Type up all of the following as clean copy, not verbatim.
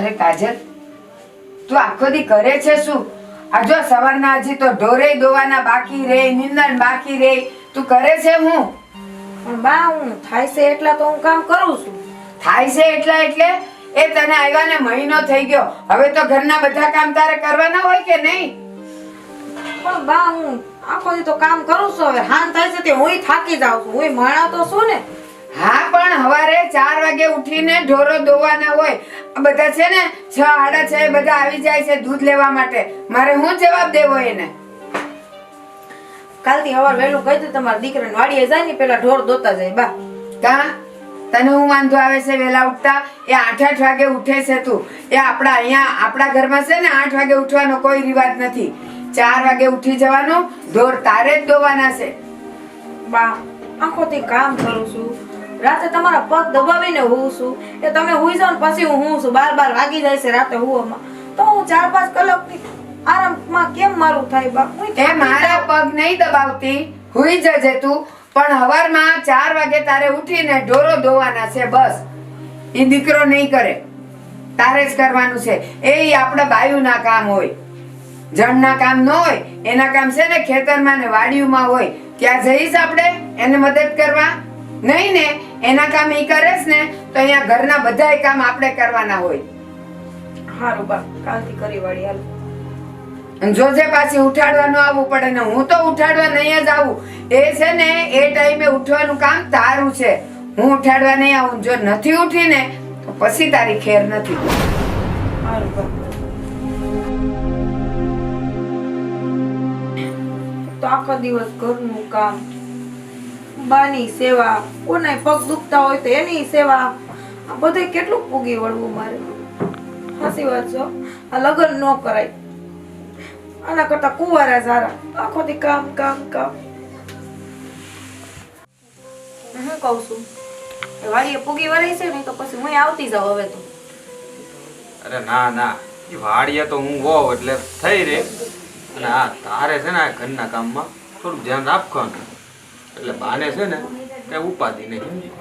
અરે કાજલ, તું આખો દી કરે છે શું? આ જો સવારના હજી તો ઢોરે દોવાના બાકી રે, નીંદણ બાકી રે, તું કરે છે હું? પણ બા હું થાય છે એટલા તો હું કામ કરું છું. થાય છે એટલા એટલે એ તને આવ્યા ને મહિનો થઈ ગયો, હવે તો ઘરના બધા કામ તારે કરવાના હોય કે નહીં? પણ બા હું આખો દી તો કામ કરું છું. હવે હાન થાય છે તે હુંય થાકી જાઉં છું. હુંય માણા તો છું ને. હા, પણ સવારે 4 વાગે ઉઠીને ઢોરો દોવાના હોય. આ બધા છે ને 6, 6:30 બધા આવી જાય છે દૂધ લેવા માટે. મારે હું જવાબ દેવો એને? કાલથી સવાર વહેલું કહી દઉં તમારા દીકરાને વાડીએ જાય ને પેલા ઢોર દોતા જાય. બા કા તને હું વાંધો આવે છે વેલા ઉઠતા? એ 8 વાગે ઉઠે છે તું. એ આપણા ઘરમાં છે ને 8 વાગે ઉઠવાનો કોઈ રિવાજ નથી. 4 વાગે ઉઠી જવાનું, ઢોર તારે જ દોવાના છે. બા આખો દી કામ કરું છું. રાતે તમારા પગ દબાવીને હું છું. એ તમે હુઈ જાવ ને પછી હું છું. 12 વાગી જાય છે રાતે હુવામાં. તો હું 4-5 કલાકની આરામમાં કેમ મારું થાય બા? એ મારા પગ નહીં દબાવતી, હુઈ જજે તું. પણ સવારમાં 4 વાગે તારે ઉઠીને ઢોરો દોવાના છે બસ. એ દીકરો નહીં કરે, તારે જ કરવાનું છે. એ આપણા બાયુના કામ હોય, જણના કામ ન હોય. એના કામ છે ને ખેતરમાં ને વાડીઓમાં હોય. ત્યાં જઈશ આપણે એને મદદ કરવા? નહીં ને, એના કામ ઈ કરેશ ને તો અહીંયા ઘરના બધાય કામ આપણે કરવાના હોય. હારું બા, કાલથી કરી વાળી હાલ. અને જોજે પાછી ઉઠાડવાનું આવવું પડે ને. હું તો ઉઠાડવા નહીં જ આવું. એ છે ને એ ટાઈમે ઉઠવાનું કામ તારું છે. હું ઉઠાડવા નહીં આવું. જો નથી ઉઠીને તો પછી તારી ખેર નથી. હારું બા. તો આખો દિવસ ઘરનું કામ, બાની સેવા, કોનાય પગ દુખતા હોય તો એની સેવા, આ બધે કેટલું પૂગી વળવું મારે. સાચી વાત છે. આ લગ્ન ન કરાય, આના કરતા કુંવારા સારા. આખો દી કામ કામ કામ. હું કહું છું એ વાડીએ પૂગી વળાય છે ને તો પછી હું આવતી જાઉં હવે તો. અરે ના ના, એ વાડીએ તો હું હોઉં એટલે થઈ રે. અને આ તારે છે ને આ ઘરના કામમાં થોડુંક ધ્યાન રાખવાનું. એટલે બાને છે ને કઈ ઉપાધિ નહીં.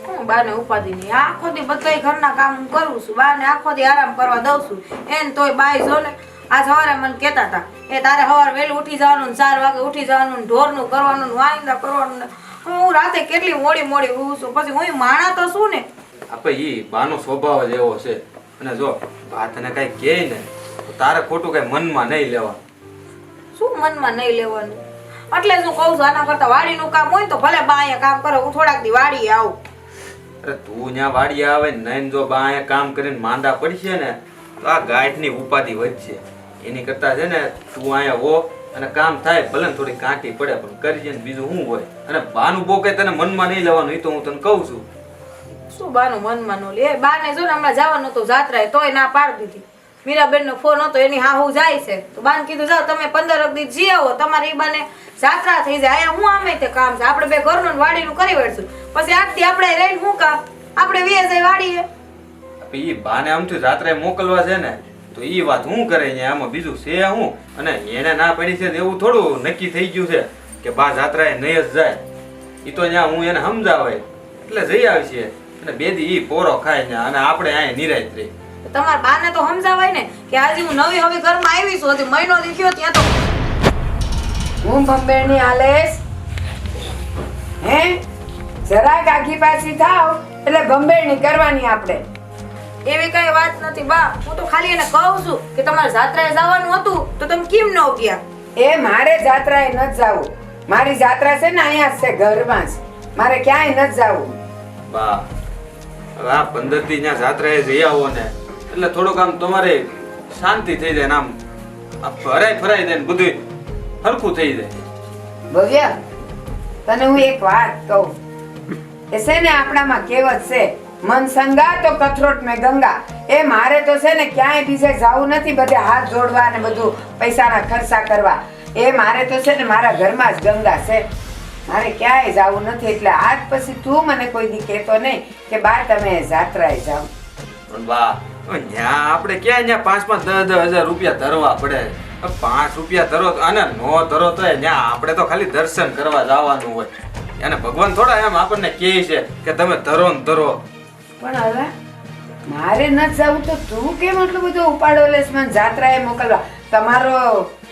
હું બાને ઉપાધિ નહીં. આખો દી બધાય ઘરના કામ હું કરું છું. બાને આખો દી આરામ કરવા દઉં છું. એને તોય બાઈ જો ને આ સવારે મને કહેતા હતા એ તારે સવારે વહેલું ઉઠી જવાનું, 4 વાગે ઉઠી જવાનું, ઢોરનું કરવાનું, વાંદા કરવાનું. હું રાતે કેટલી મોડી ઊંઘું છું. પછી હું માણા તો શું ને. આપણે ઈ બાનો સ્વભાવ જ એવો છે. અને જો બા તને કઈ કહે ને તો તારે ખોટું કઈ મનમાં નહીં લેવાનું. શું મનમાં નહીં લેવાનું? એટલે જ હું કહું છું આના કરતા વાડીનું કામ હોય તો ભલે બા અહીંયા કામ કરે, હું થોડાક દી વાડીએ આવું. અરે તું ત્યાં વાડીએ આવે ને નહીં, જો બા અહીંયા કામ કરીને માંદા પડશે ને તો આ ગાંઠની ઉપાધિ વધશે. એની કરતા છે ને તું અહીંયા હો અને કામ થાય, ભલે ને થોડી કાંટી પડે પણ કરજે ને. બીજું શું હોય? અને બાનું બહુ કઈ તને મનમાં નહીં લેવાનું, એ તો હું તને કહું છું. શું બાનું મનમાં નો લે? બાને જો ને હમણાં જવાનું હતું જાત્રાએ તોય ના પાડી દીધી. મીરાબેન નો ફોન હતો, એની હાહુ જાય છે તો બાને કીધું જાઓ તમે 15 દી જી આવો, તમારી બાને જાત્રા થઈ જાય. અહીંયા હું આમે તે કામ છે, આપણે બે ઘરનું ને વાડીનું કરી વળશું. પછી આજથી આપણે રહીને શું કામ? આપણે વીએ જાય વાડીએ. ઈ બાને આમથી રાત્રે મોકલવા છે ને તો ઈ વાત હું કરે અહીંયા? આમાં બીજું છે હું? અને એને ના પડી છે એવું થોડું નક્કી થઈ ગયું છે કે બા જાત્રાએ નહીં જ જાય. ઈ તો ત્યાં હું એને સમજાવાય એટલે જઈ આવી છે. અને બેદી ઈ પોરો ખાય ને અને આપણે અહીંયા નિરાશ રહી. તમારા બાને તો સમજાવાય ને કે આજે હું નવી હવે ઘરમાં આવી છું, હજી મહિનો દીખ્યો ત્યાં તો હું બંબેની આલેશ હે જરાક આખી પાછી થાવ એટલે બંબેની કરવાની આપણે. એવી કઈ વાત નથી બા. હું તો ખાલી એને કહું છું કે તમારે જાત્રાએ જવાનું હતું તો તમે કેમ ન ગયા? એ મારે જાત્રાએ ન જવું. મારી જાત્રા છે ને અહીંયા જ છે, ઘરમાં જ. મારે ક્યાંય ન જવું. બા હવે આ 15 દી ત્યાં જાત્રાએ જઈ આવો ને એટલે થોડુંક આમ તમારે શાંતિ થઈ જાય ને આમ ફરાઈ જાય ને બધું હરખું થઈ જાય. ભવ્ય, તને હું એક વાત કહું. એ છે ને આપણામાં કહેવત છે, મન સંગા તો કથરોટ મેં ગંગા. એ મારે તો છે ને ક્યાંય બીજે જવું નથી, બધે હાથ જોડવા ને બધું પૈસાના ખર્ચા કરવા. એ મારે તો છે ને મારા ઘરમાં જ ગંગા છે. મારે ક્યાંય જવું નથી. એટલે આજ પછી તું મને કોઈ દી કહેતો નહીં કે બા તમે જાત્રાએ જાઓ. પણ બા ત્યાં આપણે ક્યાં ત્યાં 5-10 રૂપિયા ધરવા પડે. 5 રૂપિયા ધરો અને નો ધરો તો ત્યાં આપણે તો ખાલી દર્શન કરવા જવાનું હોય. અને ભગવાન થોડા એમ આપણને કહે છે કે તમે ધરો ને ધરો. પણ હવે મારે ન જવું તો તું કેમ આટલું બધું ઉપાડો લેસ મને જાત્રાએ મોકલવા? તમારો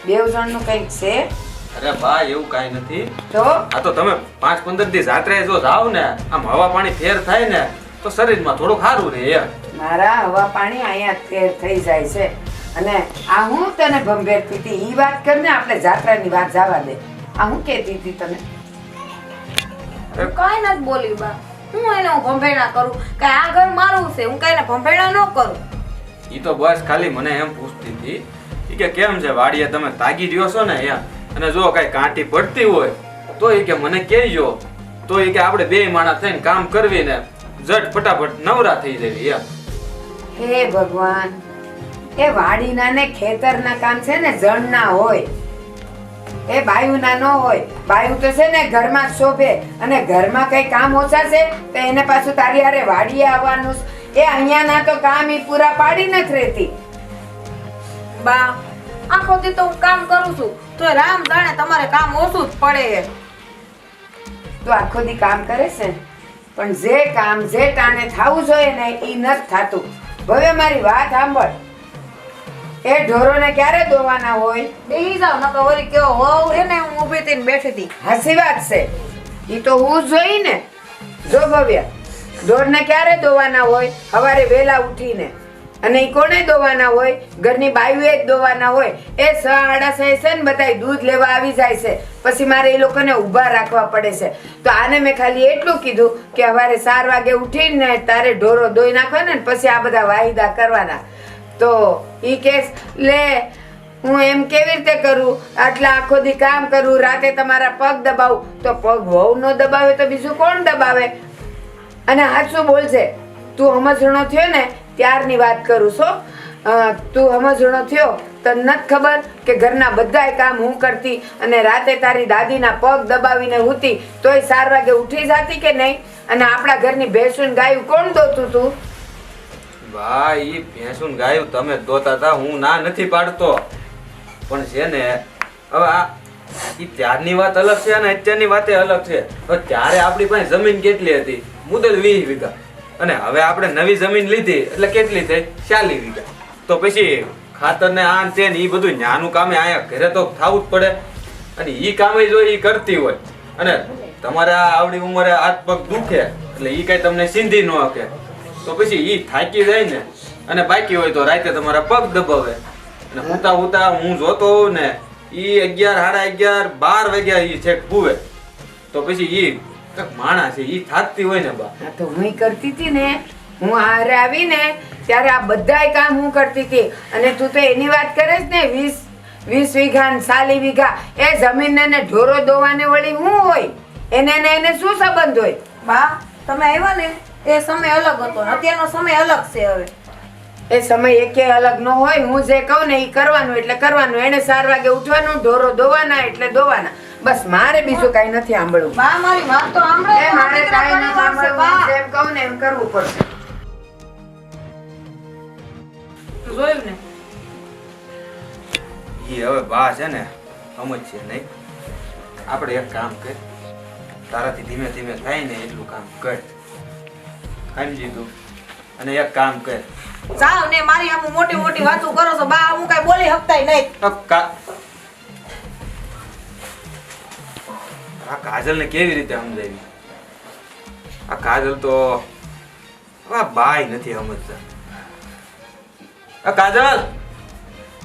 બેવ જણનું કંઈક છે અરે બા એવું કાંઈ નથી. તો આ તો તમે 5-15 દી જાત્રાએ જો જાવ ને આમ હવા પાણી ફેર થાય ને તો શરીરમાં થોડું સારું રહે યાર. મારા હવા પાણી અહીંયા ફેર થઈ જાય છે. અને આ હું તને ભંભેરતી હતી ઈ વાત કર ને, આપણે જાત્રાની વાત જવા દે. આ હું કહેતી હતી તને? કઈ નથી બોલી બા. હું એને ભંભેણા કરું કે આ ઘર મારું છે, હું કઈને ભંભેણા ન કરું. ઈ તો બસ ખાલી મને એમ પૂછતી હતી ઈ કે કેમ છે વાડીએ તમે તાગી રહ્યો છો ને એમ, અને જો કઈ કાંટી પડતી હોય તો ઈ કે મને કહેજો, તો ઈ કે આપણે બે માણસ થઈને કામ કરવી ને ઝટ ફટાફટ નવરા થઈ જવી એમ. હે ભગવાન, એ વાડીના ને ખેતરના કામ છે ને જણના હોય, એ બાયુના ન હોય. બાયુ તો છે ને ઘરમાં જ શોભે, અને ઘરમાં કઈ કામ ઓછા છે તો એને પાછું તારી હારે વાડીએ આવવાનું. એ અહીંયાના તો કામ ઈ પૂરા પાડી નથી રહેતી. બા આખો દી તો હું કામ કરું છું તો રામ જાણે તમારે કામ ઓછું જ પડે. તું આખો દી કામ કરે છે પણ જે કામ જે ટાણે થવું જોઈએ ને ઈ નથી થાતું. હવે મારી વાત સાંભળ, એ ઢોરોને ક્યારે દોવાના હોય? બેહી જાવ નકર વળી કેવો હોવ એને હું ઊભી થઈને બેઠી હતી. હાસી વાત છે, ઈ તો હું જોઈ ને. જો ભવ્ય, ઢોરને ક્યારે દોવાના હોય? સવારે વહેલા ઉઠીને. અને ઈ કોને દોવાના હોય? ઘરની બાયુએ જ દોવાના હોય. એ 6:30 છે ને બધાય દૂધ લેવા આવી જાય છે, પછી મારે એ લોકોને ઊભા રાખવા પડે છે. તો આને મેં ખાલી એટલું કીધું કે સવારે 4 વાગે ઉઠીને તારે ઢોરો દોઈ નાખવાના ને પછી આ બધા વાયદા કરવાના. તો ઈ કેસ લે હું એમ કેવી રીતે કરું? આટલા આખો દી કામ કરું, રાતે તમારા પગ દબાવું, તો પગ વહુ ન દબાવે તો બીજું કોણ દબાવે? અને હાચું બોલજે, તું સમજણો થયો ને ત્યારની વાત કરું છો. તું સમજણો થયો તને નથી ખબર કે ઘરના બધાય કામ હું કરતી અને રાતે તારી દાદીના પગ દબાવીને હુતી તોય 4 વાગે ઉઠી જાતી કે નહીં? અને આપણા ઘરની ભેંસું ને ગાયું કોણ દોતું તું? ભાઈ ઈ ભેંસું ગાયું તમે દોતા હતા, હું ના નથી પાડતો, પણ છે ને હવે આ ઈ ત્યારની વાત અલગ છે અને અત્યારની વાત અલગ છે. હવે ત્યારે આપણી પાસે જમીન કેટલી હતી? મુદલ 20 વીઘા, અને હવે આપણે નવી જમીન લીધી એટલે કેટલી થઈ? 40 વીઘા. તો પછી ખાતર ને આ તે ને ઈ બધું ન્યાનું કામે આયા ઘરે તો થાવું જ પડે, અને ઈ કામે જો ઈ કરતી હોય અને તમારે આ આવડી ઉંમરે હાથ પગ દુખે એટલે ઈ કઈ તમને સિંધી ન હકે, તો પછી ઈ થાકી જાય ને, અને બાકી હોય તો રાતે તમારા પગ દબાવે. અને ઉતા ઉતા હું જોતો હોઉં ને ઈ 11, 11:30, 12 વાગ્યા ઈ છેક પૂવે, તો પછી ઈ એક માણસ છે ઈ થાકતી હોય ને બા. આ તો હું કરતી હતી ને, હું હારે આવી ને ત્યારે આ બધાય કામ હું કરતી હતી. અને તું તો એની વાત કરે છે ને 20 વીઘા ને 40 વીઘા, એ જમીન ને ઢોરો દોવાને વળી હું હોય? એને શું સંબંધ હોય? બા તમે આવ્યા ને એ સમય અલગ હતો ને અત્યારનો સમય અલગ છે. હવે એ સમય એકે અલગ ન હોય. હું જે કહું ને એ કરવાનું એટલે કરવાનું. એને 4 વાગે ઉઠવાનું, ઢોરો દોવાના એટલે દોવાના. બસ મારે બીજું કઈ નથી સાંભળવું. બા મારી વાત તો સાંભળો. એ મારે કાંઈ નથી સાંભળવું. જેમ કહું ને એમ કરવું પડશે. જોયું ને ઈ હવે બા છે ને સમજ છે નહીં. આપણે એક કામ કર, તારાથી ધીમે ધીમે થાય ને એટલું કામ કર, સમજી તું. અને એક કામ કર, જાવ ને મારી આમ મોટી મોટી વાતો કરો છો બા, હું કઈ બોલી શકતાય નહીં. આ કાજલ ને કેવી રીતે સમજાવી? આ કાજલ તો આ બાય નથી સમજતા. આ કાજલ,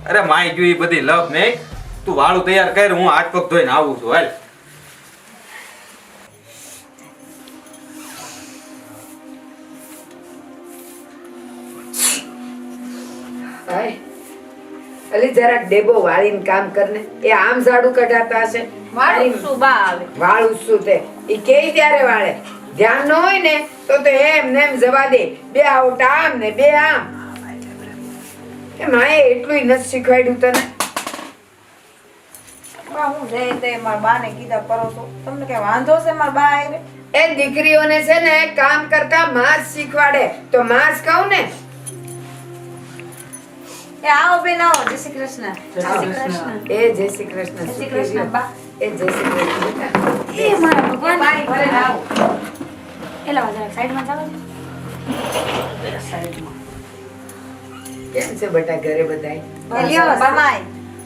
અરે માય ગયું ઈ બધી લપ નહીં, તું વાળું તૈયાર કર, હું હાથ પગ ધોઈને આવું છું. હાલ. હાય, અલી જરાક ડેબો વાળીને કામ કરને. એ આમ ઝાડુ કઢાતા હશે. મારું શું બા આવે? વાળું શું તે? ઈ કેઈ ત્યારે વાળે? ધ્યાન ન હોય ને તો એમ ને એમ જવા દે. બે આઉટ આમ ને બે આમ. એ માએ એટલું નથી શીખવાડ્યું તને? બા હું જે તે મારા બાને કીધા કરો છો, તમને કઈ વાંધો છે મારા બા આવીને? એ દીકરીઓને છે ને કામ કરતા માં જ શીખવાડે, તો માં જ કહું ને. એ આવો બેન આવો. જય શ્રી કૃષ્ણ. જય શ્રી કૃષ્ણ. એ જય શ્રી કૃષ્ણ. જય શ્રી કૃષ્ણ બા. એ જય શ્રી કૃષ્ણ બેટા. એ મારા ભગવાન પાણી ભરીને આવો. એલા જરાક સાઈડમાં ચાલો. સાઈડમાં કેમ છે બેટા ઘરે બધાય? લ્યો સમાય.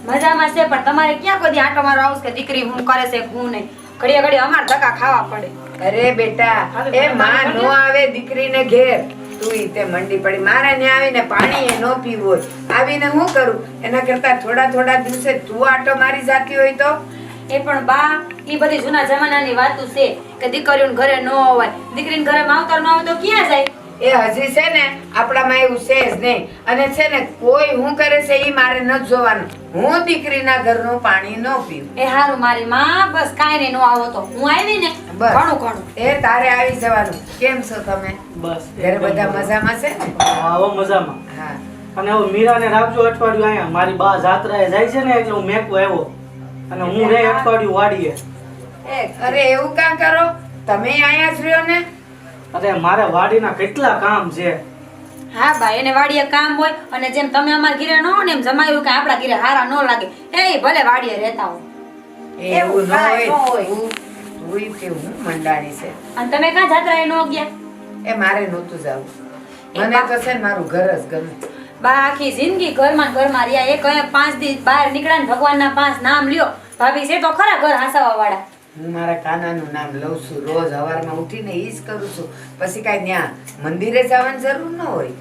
મજામાં છે પણ તમારે ક્યાં કોઈ દી આંટો મારો આવશે કે દીકરી હું કરે છે હું નહીં ઘડીએ ઘડીએ અમાર ધક્કા ખાવા પડે. અરે બેટા એ માં નો આવે દીકરીને ઘેર તું ઈ તે મંડી પડી મારે ને આવીને પાણી એ નો પીવું હોય આવીને હું કરું એના કરતા થોડા દિવસે તું આટો મારી જાતી હોય તો એ પણ બા ઈ બધી જૂના જમાનાની વાતો છે કે દીકરીઓને ઘરે ન હોય દીકરીને ઘરે માવતર ન હોય તો ક્યાં જાય. એ હજી છે ને આપણામાં એવું છે જ નહીં અને છે ને કોઈ હું કરે છે ઈ મારે ન જોવાનું હું દીકરીના ઘરનું પાણી ન પીવું. એ હારું મારી માં બસ કાંઈ નહીં નો આવો તો હું આવી ને બસ. ઘણું એ તારે આવી જવાનું. કેમ છો તમે? બસ ઘરે બધા મજામાં છે ને? આવો મજામાં. હા અને હવે મીરાને રાખજો અઠવાડિયું અહીંયા મારી બા જાત્રાએ જાય છે ને એટલે હું મેકવા આવ્યો અને હું રે અઠવાડિયું વાડીએ. અરે એવું કાં કરો તમે અહીંયા જ રહ્યો ને? અરે મારે વાડીના કેટલા કામ છે. હા બા એને વાડીએ કામ હોય અને જેમ તમે અમારા ઘરે ન હો ને એમ જમાયું કે આપણા ઘરે હારા ન લાગે એ ભલે વાડીએ રહેતા હો એવું ન કાંઈ ન હોય હોય. તું તે હું મંડાણી છે અને તમે કાં જાત્રાએ ન ગયા. એ મારે નહોતું જવું મને તો છે ને મારું ઘર જ ગમે. બા આખી જિંદગી ઘરમાં ને ઘરમાં રહ્યા એક અહીંયા 5 દિવસ બહાર નીકળ્યા ને ભગવાનના 5 નામ લ્યો ભાભી છે તો ખરા ઘર હાંસવા વાળા. હું મારા કાનાનું નામ લઉં છું રોજ સવારમાં ઉઠીને ઈ જ કરું છું પછી કાંઈ ત્યાં મંદિરે જવાની જરૂર ન હોય.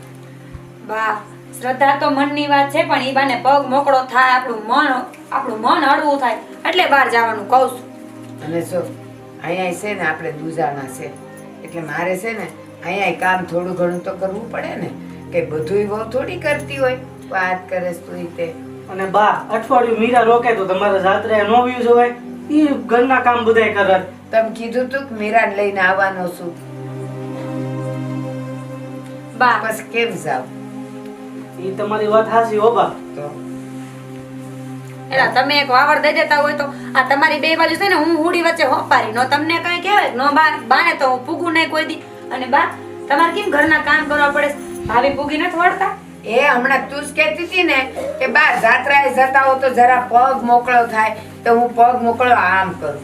બા શ્રદ્ધા તો મનની વાત છે પણ ઈ બાને પગ મોકળો થાય આપણું મન હળવું થાય એટલે બહાર જવાનું કહું છું. અને જો અહીંયા છે ને આપણે દૂજાણા છે એટલે મારે છે ને અહીંયા કામ થોડું ઘણું તો કરવું પડે ને કે બધુંય બહુ થોડી કરતી હોય વાત કરે તું તે. અને બા અઠવાડિયું મીરા રોકે તો તમારે જાત્રાએ ન વ્યુ જવાય ઈ ઘરના કામ બધાય કરે. તમે કીધું તું કે મીરાને લઈને આવવાનો છું બા પછી કેમ જાવ ઈ તમારી વાત હાચી હો બા. તો એલા તમે એક વાવડ દઈ દેતા હોય તો આ તમારી બે બાજુ છે ને હું હુડી વચ્ચે હોપારી નો તમને કઈ કહેવાય નો બાને તો હું પૂગું નહીં કોઈ દી. અને બા તમારે કેમ ઘરના કામ કરવા પડે ભાભી પૂગી નથી વળતા. એ હમણાં તું જ કહેતી હતી ને કે બા જાત્રાએ જતા હો તો જરા પગ મોકળો થાય તો હું પગ મોકળો આમ કરું.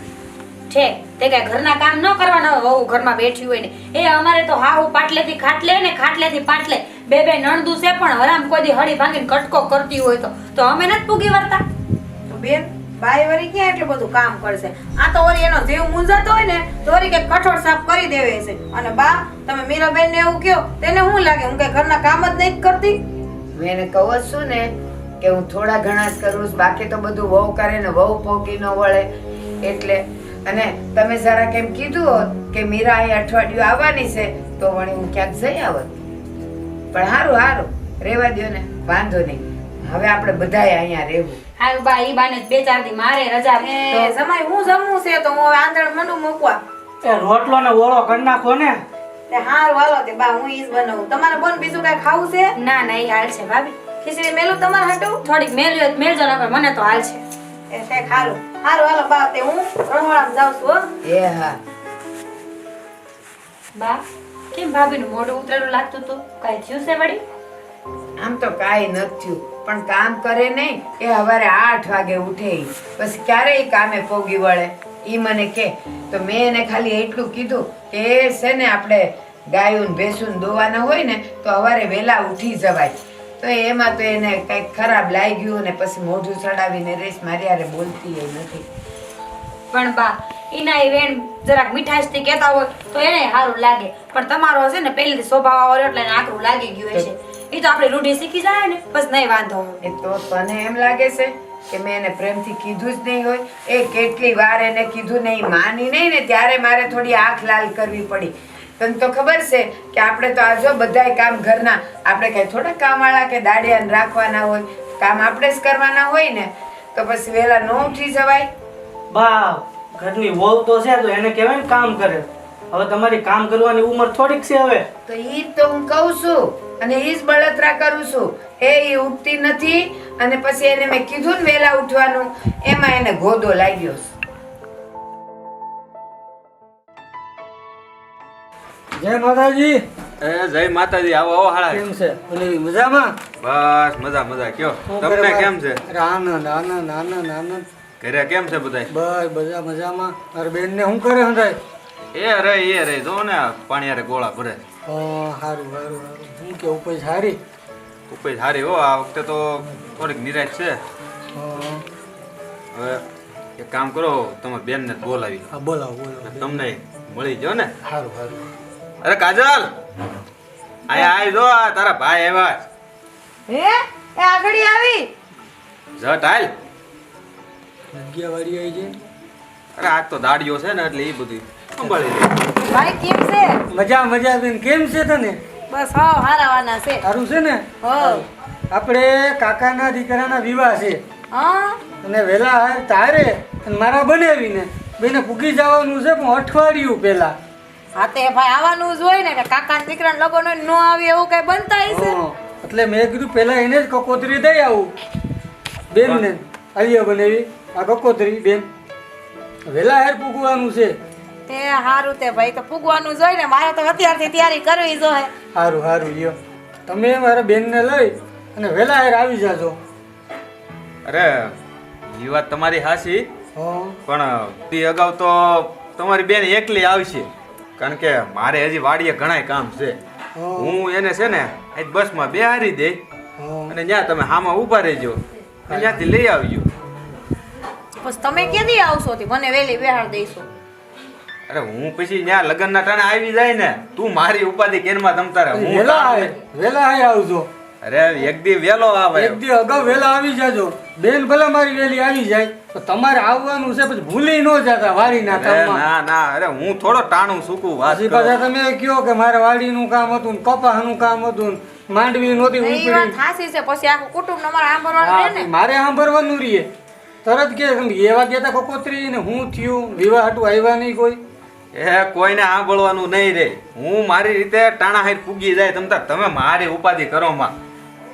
છે તે કઈ ઘરના કામ ન કરવાના હોય વહુ ઘરમાં બેઠી હોય ને એ અમારે તો હાહુ પાટલેથી ખાટલે ને ખાટલેથી પાટલે બે નણદુ છે પણ હરામ કોઈ દી હળી ભાંગીને કટકો કરતી હોય તો અમે નથી પૂગી વળતા. તો બેન બાઈ વળી ક્યાં એટલું બધું કામ કરશે આ તો વળી એનો જીવ મૂંઝાતો હોય ને તો વળી કે કઠોળ સાફ કરી દેવે છે. અને બા તમે મીરાબેન ને એવું કહો તેને શું લાગે હું કઈ ઘરના કામ જ નહીં કરતી. હું એને કહું જ છું ને કે હું થોડા ઘણા જ કરું છું બાકી તો બધું વહુ કરે ને વહુ પોગી ન વળે એટલે. અને તમે જરા કેમ કીધું હોત કે મીરા અહીં અઠવાડિયું આવવાની છે તો વળી હું ક્યાંક જઈ આવત. પણ હારું રેવા દ્યો ને વાંધો નહીં હવે આપણે બધાય અહીંયા રહેવું. હારું બા ઈ બાને 2-4 દી મારે રજા એ જમાઈ હું જમવું છે તો હું હવે આંધણ મંડું મૂકવા. એ રોટલો ને ઓળો કરી નાખો ને. તે હારું હાલો તે બા હું ઈ જ બનાવું. તમારે બોન બીજું કઈ ખાવું છે? ના ના ઈ હાલ છે ભાભી ખીચડી મેલું તમારે હાટું? થોડીક મેલ્યો મેલજો ના પણ મને તો હાલ છે. એ કઈ હારું હાલો બા તે હું રણવાડામાં જાઉં છું હો. એ હા બા કેમ ભાભીનું મોઢું ઉતરેલું લાગતું હતું કઈ થયું છે વળી. આમ તો કાંઈ નથી થયું પણ કામ કરે નહીં એ સવારે 8 વાગે ઉઠે ઈ. પછી ક્યારેય કામે પોગી વળે ઈ મને કે તો મેં એને ખાલી એટલું કીધું કે એ છે ને આપણે ગાયું ભેંસું દોવાના હોય ને તો સવારે વહેલા ઉઠી જવાય. તો એમાં તો એને કંઈક ખરાબ લાગ્યું ને પછી મોઢું ચડાવીને રેસ મારી હારે બોલતી એ નથી. પણ બા ઈના એ વેણ જરાક મીઠાશથી કહેતા હોય તો એને સારું લાગે પણ તમારો છે ને પહેલેથી સ્વભાવ આવો એટલે એને આકરું લાગી ગયું હશે. ઈ તો આપણી રૂઢી શીખી જાય ને બસ નહીં વાંધો આવે. એ તો તને એમ લાગે છે કે મેં એને પ્રેમથી કીધું જ નહીં હોય. એ કેટલી વાર એને કીધું નહીં માની નહીં ને ત્યારે મારે થોડી આંખ લાલ કરવી પડી. તને તો ખબર છે કે આપણે તો આજો બધાય કામ ઘરના આપણે કઈ થોડા કામવાળા કે દાડિયાને રાખવાના હોય કામ આપણે જ કરવાના હોય ને તો પછી વહેલા ન ઉઠી જવાય. બા ઘરની વહુ તો છે તો એને કહેવાય ને કામ કરે. હવે તમારી કામ કરવાની ઉંમર થોડીક છે હવે. તો ઈ જ તો હું કહું છું અને ઈ જ બળતરા કરું છું. ઈ ઉઠતી નથી અને પછી એને મેં કીધું ને વહેલા ઉઠવાનું એમાં એને ગોદો લાગ્યો છે. જય માતાજી. એ જય માતાજી આવો આવો હાળા. કેમ છે ઓલી મજામાં? બસ મજા કયો શું તમને કરે કેમ છે? અરે આનંદ આનંદ આનંદ આનંદ. ઘરે કેમ છે બધાય? બસ બધા મજામાં. મારી બેન ને શું કરે હંધાય? એ રે જો ને પાણી હારે ગોળા ભરે. સારું સારું સારું. હું કે ઉપજ સારી? ઉપજ સારી હો આ વખતે તો થોડીક નિરાશ છે. હા, હવે એક કામ કરો, તમારી બેનને બોલાવી હા બોલાવો બોલાવો. તમને મળી જાઓ ને. સારું સારું. અરે કાજલ, આયા આય જો આ તારા ભાઈ આવ્યા. હે એ આગળી આવી જટ હાલ. જગ્યા વાળી આવી છે. અરે આજ તો દાડિયો છે ને એટલે એ બધું સંભાળી લે. ભાઈ કેમ છે? મજા મજા બેન, કેમ છે તને? બસ હાવ હારાવાના છે. સારું છે ને? હો આપણે કાકાના દીકરાના વિવાહ છે હા અને વહેલા હાર તારે અને મારા બનાવીને બેને પૂગી જવાનું છે, પણ અઠવાડિયું પહેલા. હા તે ભાઈ આવવાનું જ હોય ને કે કાકા દીકરાને લગન હોય ન આવે એવું કઈ બનતા હશે. હા, એટલે મેં કીધું પહેલા એને જ કકોતરી દઈ આવું બેનને. આલિયા બનાવી આ કકોતરી બેન વહેલા હાર પૂગવાનું છે. તે હારું તે ભાઈ તો પૂગવાનું જ હોય ને, મારે તો અત્યારથી તૈયારી કરવી જોઈએ. સારું સારું લ્યો, તમે મારા બેનને લઈ અને વહેલા હાર આવી જાજો. અરે એ વાત તમારી હાચી, હા પણ તે અગાઉ તો તમારી બેન એકલી આવશે, કારણ કે મારે હજી વાડીએ ઘણાય કામ છે. હા. હું એને છે ને આજ બસમાં બેહારી દે હા. અને ત્યાં તમે હામાં ઊભા રહેજો અને ત્યાંથી લઈ આવજો. બસ તમે ક્યાંથી આવશો તે મને વેલી બેહાડ દઈશું. અરે હું પછી ત્યાં લગ્નના ટાણે આવી જાય ને, તું મારી ઉપાધિ કેનમાં તમતારે હું વહેલા કામ હાર ને. વહેલા હાર આવજો. અરે એક દી વેલો આવે. એક દી અગાઉ વહેલા આવી જાજો. બેન ભલે મારી વહેલી આવી જાય તો તમારે આવવાનું છે, પછી ભૂલી ન જતા વાડીના અરે કામમાં. ના ના, અરે હું થોડો ટાણું સૂકું વાત પછી કરું. પાછા તમે કયો કે મારે વાડીનું કામ હતું ને કપાસનું કામ હતું ને માંડવી નહોતી એ વાત ઉપડી. હાસી છે, પછી આખું કુટુંબ અમારે સાંભળવાનું હા, રહે ને. મારે સાંભળવાનું રહીએ. તરત કે એવા કહેતા કકોત્રી ને હું થયું વિવાહ હાટું આવ્યા નહીં કોઈ. એ કોઈને સાંભળવાનું નહીં રે. હું મારી રીતે ટાણા હાઈટ પૂગી જાય તમતાર તમે મારી ઉપાધિ કરો માં.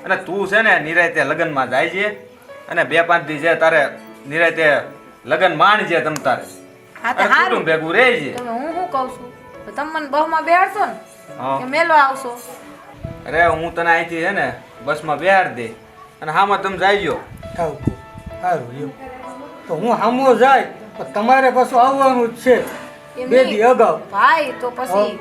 અને તું છે ને નિરાયતે લગ્નમાં જાય છે અને 2-5 દી છે તારે નિરાયતે લગ્ન માણજે તમતારે. હા તે અને હારું. કુટુંબ ભેગું રહેજે. તમે હું શું કહું છું, તો તમે મને બહુમાં બેહાડશો ને હા. કે મેલો આવશો? અરે હું તને અહીંથી છે ને બસમાં બેહાર દે અને હામાં તમે જાયજો. ઠાવકો સારું લ્યો. તો હું હામો જાય તો તમારે પાછું આવવાનું જ છે એમ 2 નહીં. દી અગાઉ. ભાઈ તો પછી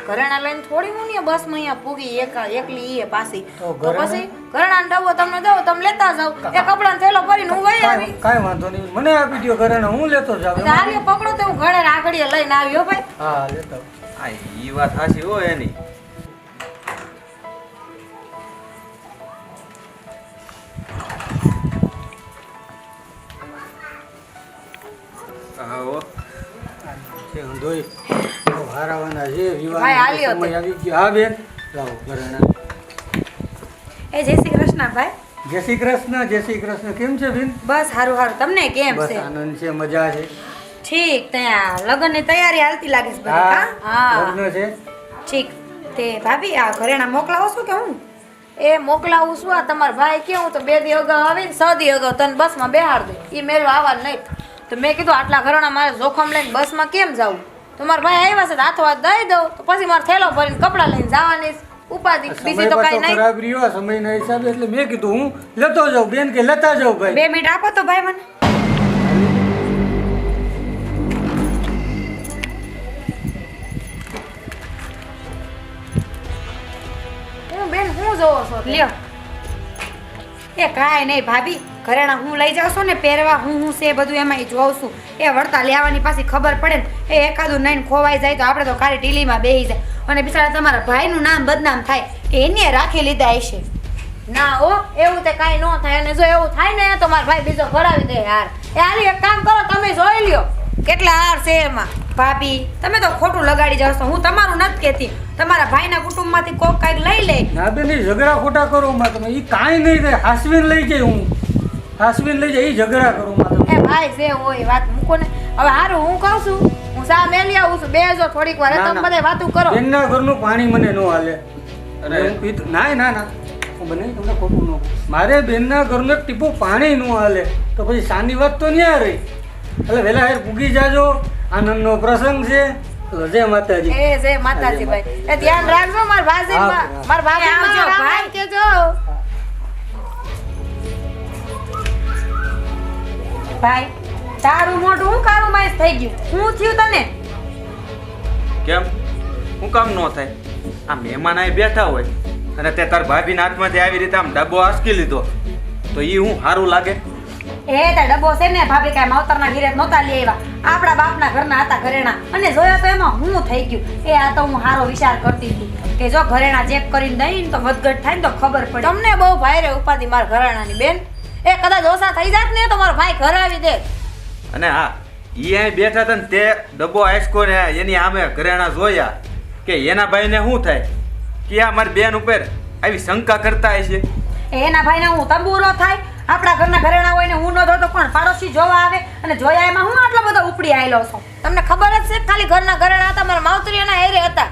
ઘરેણા લઈને થોડી હું ને બસમાં અહીંયા પૂગી એકલી ઈએ પાછી. તો તો પછી ઘરેણા ડબ્બો તમને દઉં, તમે લેતા જાવ. એ કપડાનો થેલો ભરીને હું વહી આવી. કાંઈ વાંધો નહીં, મને આપી દો ઘરેણા, હું લેતો જાઉં. હારીએ પકડો તો હું ઘરે આગળીએ લઈને આવ્યો ભાઈ. હા લેતો આવું. હા એ વાત સાચી હોય એની. હા હો. છે ઊંધોય. તો હારાવાના છે વિવાહ ભાઈ, હાલ્યો સમય તે. આવી ગયો. હા બેન લાવો ઘરેણા. એ જય શ્રી કૃષ્ણ ભાઈ. જય શ્રી કૃષ્ણ, જય શ્રી કૃષ્ણ. કેમ છે બેન? બસ સારું સારું. તમને કેમ બસ છે? આનંદ છે, મજા છે. ઠીક. ત્યાં લગ્નની તૈયારી હાલતી લાગે છે બધી, હા કાં? હા લગ્ન છે. ઠીક. તે ભાભી આ ઘરેણા મોકલાવો છો કે હું? એ મોકલાવું છું આ તમારા ભાઈ કેવું તો 2 દી અગાઉ આવીને 6 દી અગાઉ તને બસમાં બેહાડ દે. એ મેલો આવવાનું નહીં. તો મેં કીધું આટલા ઘરેણા મારે જોખમ લઈને બસમાં કેમ જાવું? તો મારા ભાઈ આવ્યા છે તો હાથો હાથ દઈ દઉં તો પછી મારે થેલો ભરીને કપડાં લઈને જવાની ઉપાધિ, બીજી સમય તો પાછો કાંઈ નહીં. ખરાબ રહ્યો સમયના હિસાબે, એટલે મેં કીધું હું લેતો જાઉં. બેન કે લેતા જાઉં ભાઈ. 2 મિનિટ આપો તો ભાઈ મને. હું બેન હું જોવો છો તે? લ્યો. એ કાંઈ નહીં ભાભી, ઘરેણા હું લઈ જાઉં છું ને પહેરવા, હું છે બધું એમાં જોઉં છું. એ વળતા લેવાની પાછી ખબર પડે ને, એ એકાદું નહીં ખોવાઈ જાય તો આપણે તો ખાલી ઢીલીમાં બેસી જાય અને બિચારા તમારા ભાઈનું નામ બદનામ થાય. એને રાખી લીધા હશે. ના હો, એવું તે કાંઈ ન થાય. અને જો એવું થાય ને તો મારો ભાઈ બીજો ભરાવી દે હાર. એ હાલી એક કામ કરો, તમે જોઈ લ્યો કેટલા હાર છે એમાં. ભાભી તમે તો ખોટું લગાડી જાવ છો. હું તમારું નથી કહેતી, તમારા ભાઈના કુટુંબમાંથી કોક કાંઈક લઈ લે. ના બેન એ ઝઘડા ખોટા કરો માં તમે. એ કાંઈ નહીં થાય. હાસવીને લઈ જાય. હું હાસવીને લઈ જાય. એ ઝઘડા કરો માં તમે. એ ભાઈ જે હોય વાત મૂકો ને. હવે હારું હું કહું છું, હું સા મેલી આવું છું. બેજો થોડીક વાર, ના, તમે ના. બધા વાતું કરો. બેનના ઘરનું પાણી મને ન હાલે. અરે. હું પીતો ના ના ના હું બને તમને ખોટું ન કહું. મારે બેનના ઘરનું એક ટીપું પાણી ન હાલે તો પછી સાની વાત તો ન્યા રહી. એટલે વહેલા હેર પૂગી જાજો. આનંદનો પ્રસંગ છે. તો જય માતાજી. એ જે માતાજી ભાઈ, એ ધ્યાન રાખજો માર ભાજી હા. માર ભાભી આવજો, આવજો ભાઈ. ભાઈ કેજો. ભાઈ તારું મોઢું હું કાળું માસ થઈ ગયું? શું થયું તને? કેમ હું કામ ન થાય? આ મહેમાન અહીં બેઠા હોય અને તે તાર ભાભીના હાથમાંથી આવી રીતે આમ ડબ્બો આસકી લીધો તો ઈ હું સારું લાગે? એ તે ડબ્બો છે ને ભાભી કાંઈ માવતરના ઘીરે નહોતા લઈ આવ્યા, આપણા બાપના ઘરના હતા ઘરેણા, અને જોયા તો એમાં હું થઈ ગયું. એ આ તો હું સારો વિચાર કરતી હતી કે જો ઘરેણા ચેક કરીને દઈ તો વધઘટ થાય ને તો ખબર પડે. તમને બહુ ભાઈ રે ઉપાધિ મારા ઘરાણાની બેન. એ કદાચ ઓછા થઈ જાત ને તો મારો ભાઈ ઘરે આવી દે. અને હા, ઈ અહીં બેઠા હતા ને તે ડબ્બો આસકો ને એની આમે ઘરેણા જોયા કે એના ભાઈને શું થાય કે આ મારી બેન ઉપર આવી શંકા કરતા હશે. એના ભાઈને હું તંબુરો થાય, આપણા ઘરના ઘરેણા હોય ને હું ન જોતો કોણ પાડોશી જોવા આવે, અને જોયા એમાં હું આટલો બધો ઉપડી આવેલો છું. તમને ખબર જ છે કે ખાલી ઘરના ઘરેણા હતા, મારા માવતરીના હેરે હતા.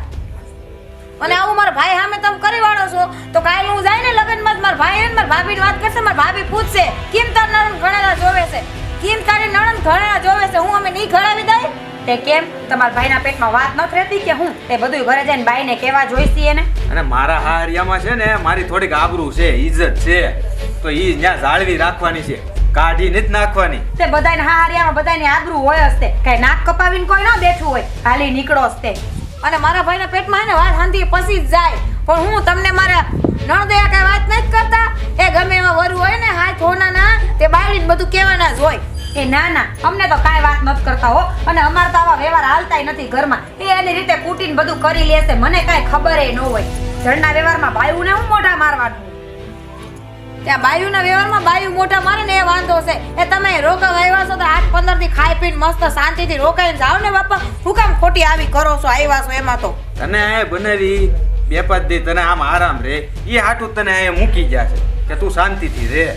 અને આવું મારા ભાઈ સામે તમે કરી વાળો છો તો કાલે હું જાય ને લગ્નમાં જ મારા ભાઈ ને મારા ભાભીની વાત કરશે, મારા ભાભી પૂછશે કેમ તાર નણંદ ઘરેણા જોવે છે, કેમ તારી નણંદ ઘરેણા જોવે છે, હું અમે નહીં ઘડાવી દઈ. તે કેમ તમારા ભાઈના પેટમાં વાત નથી રહેતી કે હું તે બધું ઘરે જઈને બાઈને કેવા જોઈતી એને? અને મારા હારિયામાં છે ને મારી થોડીક આબરૂ છે, ઇજ્જત છે, તો ઈ ત્યાં જાળવી રાખવાની છે, કાઢી નથી નાખવાની. તે બધાને હારિયામાં બધાની આબરૂ હોય જ તે, કઈ નાક કપાવીને કોઈ ન બેઠું હોય, હાલી નીકળો જ તે. અને મારા ભાઈના પેટમાં હે ને વાત શાંતિ પસી જ જાય. પણ હું તમને મારા નણદયા કઈ વાત નથી કરતા. એ ગમે એમાં વરુ હોય ને હાથ હોના ના તે બાયડી બધું કહેવાના જ હોય. એ ના ના, અમને તો કાંઈ વાત નથી કરતા હો, અને અમારે તો આવા વ્યવહાર હાલતાય નથી ઘરમાં. એ એની રીતે કૂટીને બધું કરી લેશે, મને કાંઈ ખબર ન હોય. જણના વ્યવહારમાં બાયુને હું મોઢા મારવાનું? ત્યાં બાયુના વ્યવહારમાં બાયુ મોઢા મારે ને એ વાંધો છે. એ તમે રોકાવા આવ્યા છો તો 8-15 થી ખાઈ પીને મસ્ત શાંતિથી રોકાઈને જાઓ ને બાપા. હું કામ ખોટી આવી કરો છો? આવ્યા છો એમાં તો તને આ બનાવી 2-5 દી તને આમ આરામ રે, એ હાટું તને અહીંયા મૂકી જશે કે તું શાંતિથી રહે.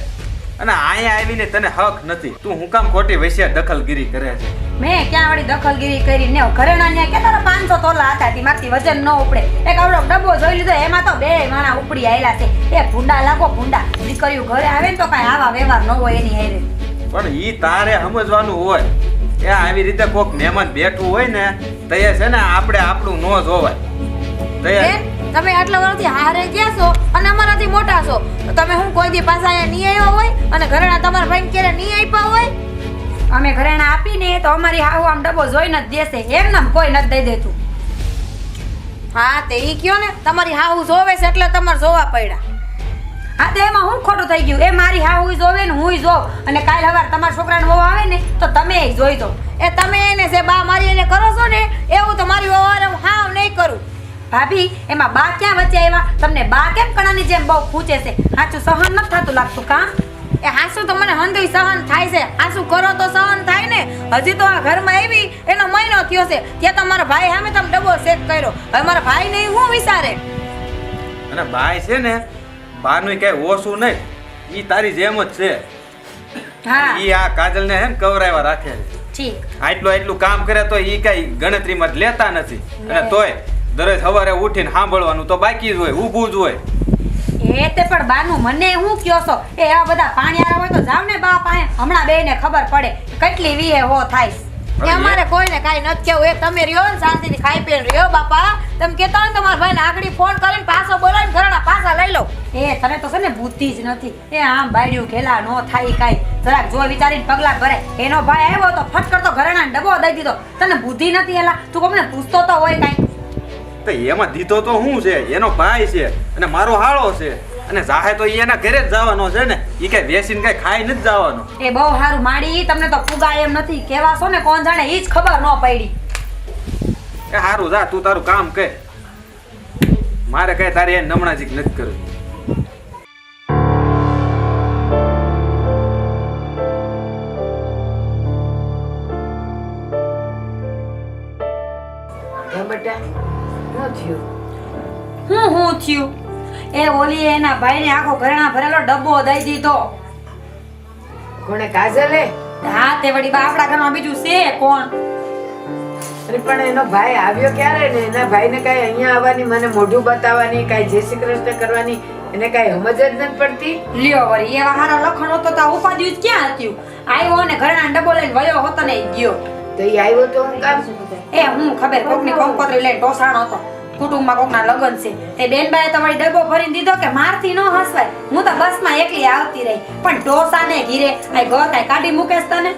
અને અહીંયા આવીને તને હક નથી, તું હું કામ ખોટી વૈશ્ય દખલગીરી કરે છે? મેં ક્યાં વળી દખલગીરી કરી ને? ઘરેણા ને કે તારા 500 તોલા હતા, તેમાંથી વજન ન ઉપડે. એક આવડો ડબ્બો જોઈ લીધો, એમાં તો 2 માણા ઉપડી આયેલા છે. એ ભૂંડા લાગો ભૂંડા, દીકરીઓ ઘરે આવે ને તો કાંઈ આવા વ્યવહાર ન હોય એની હારે. પણ ઈ તારે સમજવાનું હોય એ આવી રીતે કોક મહેમાન બેઠું હોય ને તો એ છે ને આપણે આપણું ન જોવાય. બેન, તમે આટલા વર્ષથી હારે ગયા છો અને અમારાથી મોટા છો, તો તમે હું કોઈ દી પાછા અહીંયા નહીં આવ્યા હોય અને ઘરેણા તમારા ભાઈને ક્યારે નહીં આપ્યા હોય? અમે ઘરેણા આપીને તો અમારી હાવ આમ ડબ્બો જોઈને જ દેશે, એમને કોઈ નથી દઈ દેતું. હા તે ઈ કયો ને, તમારી હાહુ જોવે છે એટલે તમારે જોવા પડ્યા. હા તો એમાં હું ખોટું થઈ ગયું? એ મારી હાવ જોવે ને હું જોઉં, અને કાલ સવાર તમારા છોકરાને વહુ આવે ને તો તમે જોઈ દો. એ તમે એને જે બા મારી એને કરો છો ને એવું તો મારી વ્યવહાર હું હાવ નહીં કરું. ભાભી, એમાં બા ક્યાં વચ્ચે આવ્યા? તમને બા કેમ કણાની જેમ બહુ ખૂંચે છે? સાચું સહન નથી થતું લાગતું કામ? એ હાસુ તો મને હંધુય સહન થાય છે. હાસુ કરો તો સહન થાય ને. હજી તો આ ઘરમાં આવી એનો મહિનો થયો છે, ત્યાં તો મારા ભાઈ સામે તમે ડબ્બો ચેક કર્યો. હવે મારા ભાઈ ને હું વિચારે? અને બાય છે ને બાનું કઈ ઓછું નહીં, ઈ તારી જેમ જ છે. હા ઈ આ કાજલ ને હે ને કવરાવા રાખે છે. ઠીક. એટલું કામ કરે તો ઈ કઈ ગણતરીમાં જ લેતા નથી. અને તોય દરરોજ સવારે ઉઠીને સાંભળવાનું તો બાકી જ હોય, ઊભું જ હોય. એ તે પણ બાનું મને હું કયો છો? એ આ બધા પાણીયારા હોય તો જાવ ને બા પાસે, હમણાં બેયને ખબર પડે કેટલી વીહે હો થાય. એ અમારે કોઈને કાંઈ નથી કેવું. એ તમે રહ્યો ને શાંતિથી ખાઈ પીને રહ્યો બાપા. તમે કહેતા હોય ને તમારા ભાઈને આગળ ફોન કરીને પાછો બોલાવીને ઘરના પાછા લઈ લો. એ તને તો છે ને બુદ્ધિ જ નથી. એ આમ બાયડ્યું ખેલા નો થાય કાંઈ, જરાક જો વિચારીને પગલા ભરાય. એનો ભાઈ આવ્યો તો ફટ કરતો ઘરેણા ડબ્બો દઈ દીધો. તને બુદ્ધિ નથી એલા? તું કોમને પૂછતો તો હોય કાંઈ? તો એમાં દીધો તો શું છે? એનો ભાઈ છે અને મારો હાળો છે, અને જાહે તો ઈ એના ઘરે જ જવાનો છે ને. ઈ કઈ બેસીને કઈ ખાઈ નથી જવાનો. એ બહુ સારું માડી, તમને તો ફુગા એમ નથી કેવા છો ને, કોણ જાણે ઈ જ ખબર ન પડી. એ હારું જા, તું તારું કામ કર. મારે કઈ તારી એ નમણાજીક નથી કરવી. બેટા શું થયું? હું થયું? એ ઓલી એના ભાઈને આખો ઘરેણા ભરેલો ડબ્બો દઈ દીધો. કોણે? કાજલે? હા તે વળી બા આપણા ઘરમાં બીજું છે કોણ? અરે પણ એનો ભાઈ આવ્યો ક્યારે ને? એના ભાઈને કઈ અહીંયા આવવાની, મને મોઢું બતાવવાની, કઈ જય શ્રી કૃષ્ણ કરવાની એને કઈ સમજ જ નથી પડતી. લ્યો વળી એવા હારા લખણ હતો તો ઉપાધિ જ ક્યાં હતું? આવ્યો ને ઘરેણા ડબ્બો લઈને વયો હોતો ને ગયો. તો એ આવ્યો તો હું કામ? એ હું ખબર કોકની કંકોત્રી લઈને ટોસાણો હતો, કુટુંબમાં કોકના લગ્ન છે. તે બેનબાએ તમારી ડબ્બો ભરીને દીધો કે મારથી ન હસવાય. હું તો બસમાં એકલી આવતી રહી, પણ ઢોસાને ઘીરે આ ઘર કાંઈ કાઢી મૂકેશ તને?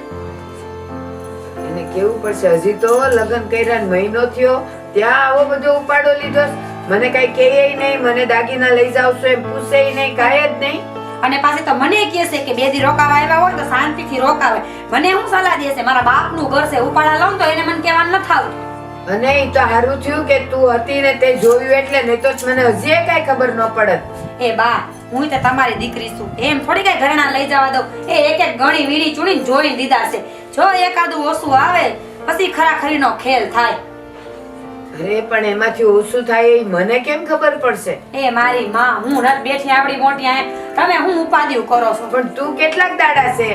એને કેવું પડશે, હજી તો લગ્ન કર્યા મહિનો થયો ત્યાં આવો બધો ઉપાડો લીધો. મને કઈ કહે નહીં, મને દાગીના લઈ જાવ છો એમ પૂછે નહીં, કાંઈ જ નહીં. અને પાછી તો મને કહે છે કે 2 દી રોકાવા આવ્યા હોય તો શાંતિથી રોકાવે. મને હું સલાહ દે છે, મારા બાપનું ઘર છે, ઉપાડા લઉં તો એને મને કહેવાનું ન થાવતું. અને ઈ તો હારું થયું કે તું હતી ને તે જોયું એટલે, નહીં તો મને હજી કાંઈ ખબર ન પડત. એ બા, હું તે તમારી દીકરી છું, એમ થોડી કઈ ઘરેણા લઈ જવા દઉં. એ એક એક ગણી વીણી ચૂણીને જોઈને દીધા છે. જો એકાદું ઓછું આવે પછી ખરાખરીનો ખેલ થાય. અરે પણ એમાંથી ઓછું થાય એ મને કેમ ખબર પડશે? એ મારી માં, હું રત બેઠી આપડી મોટી આય, તમે હું ઉપાધિ કરો છો? પણ તું કેટલાક દાડા છે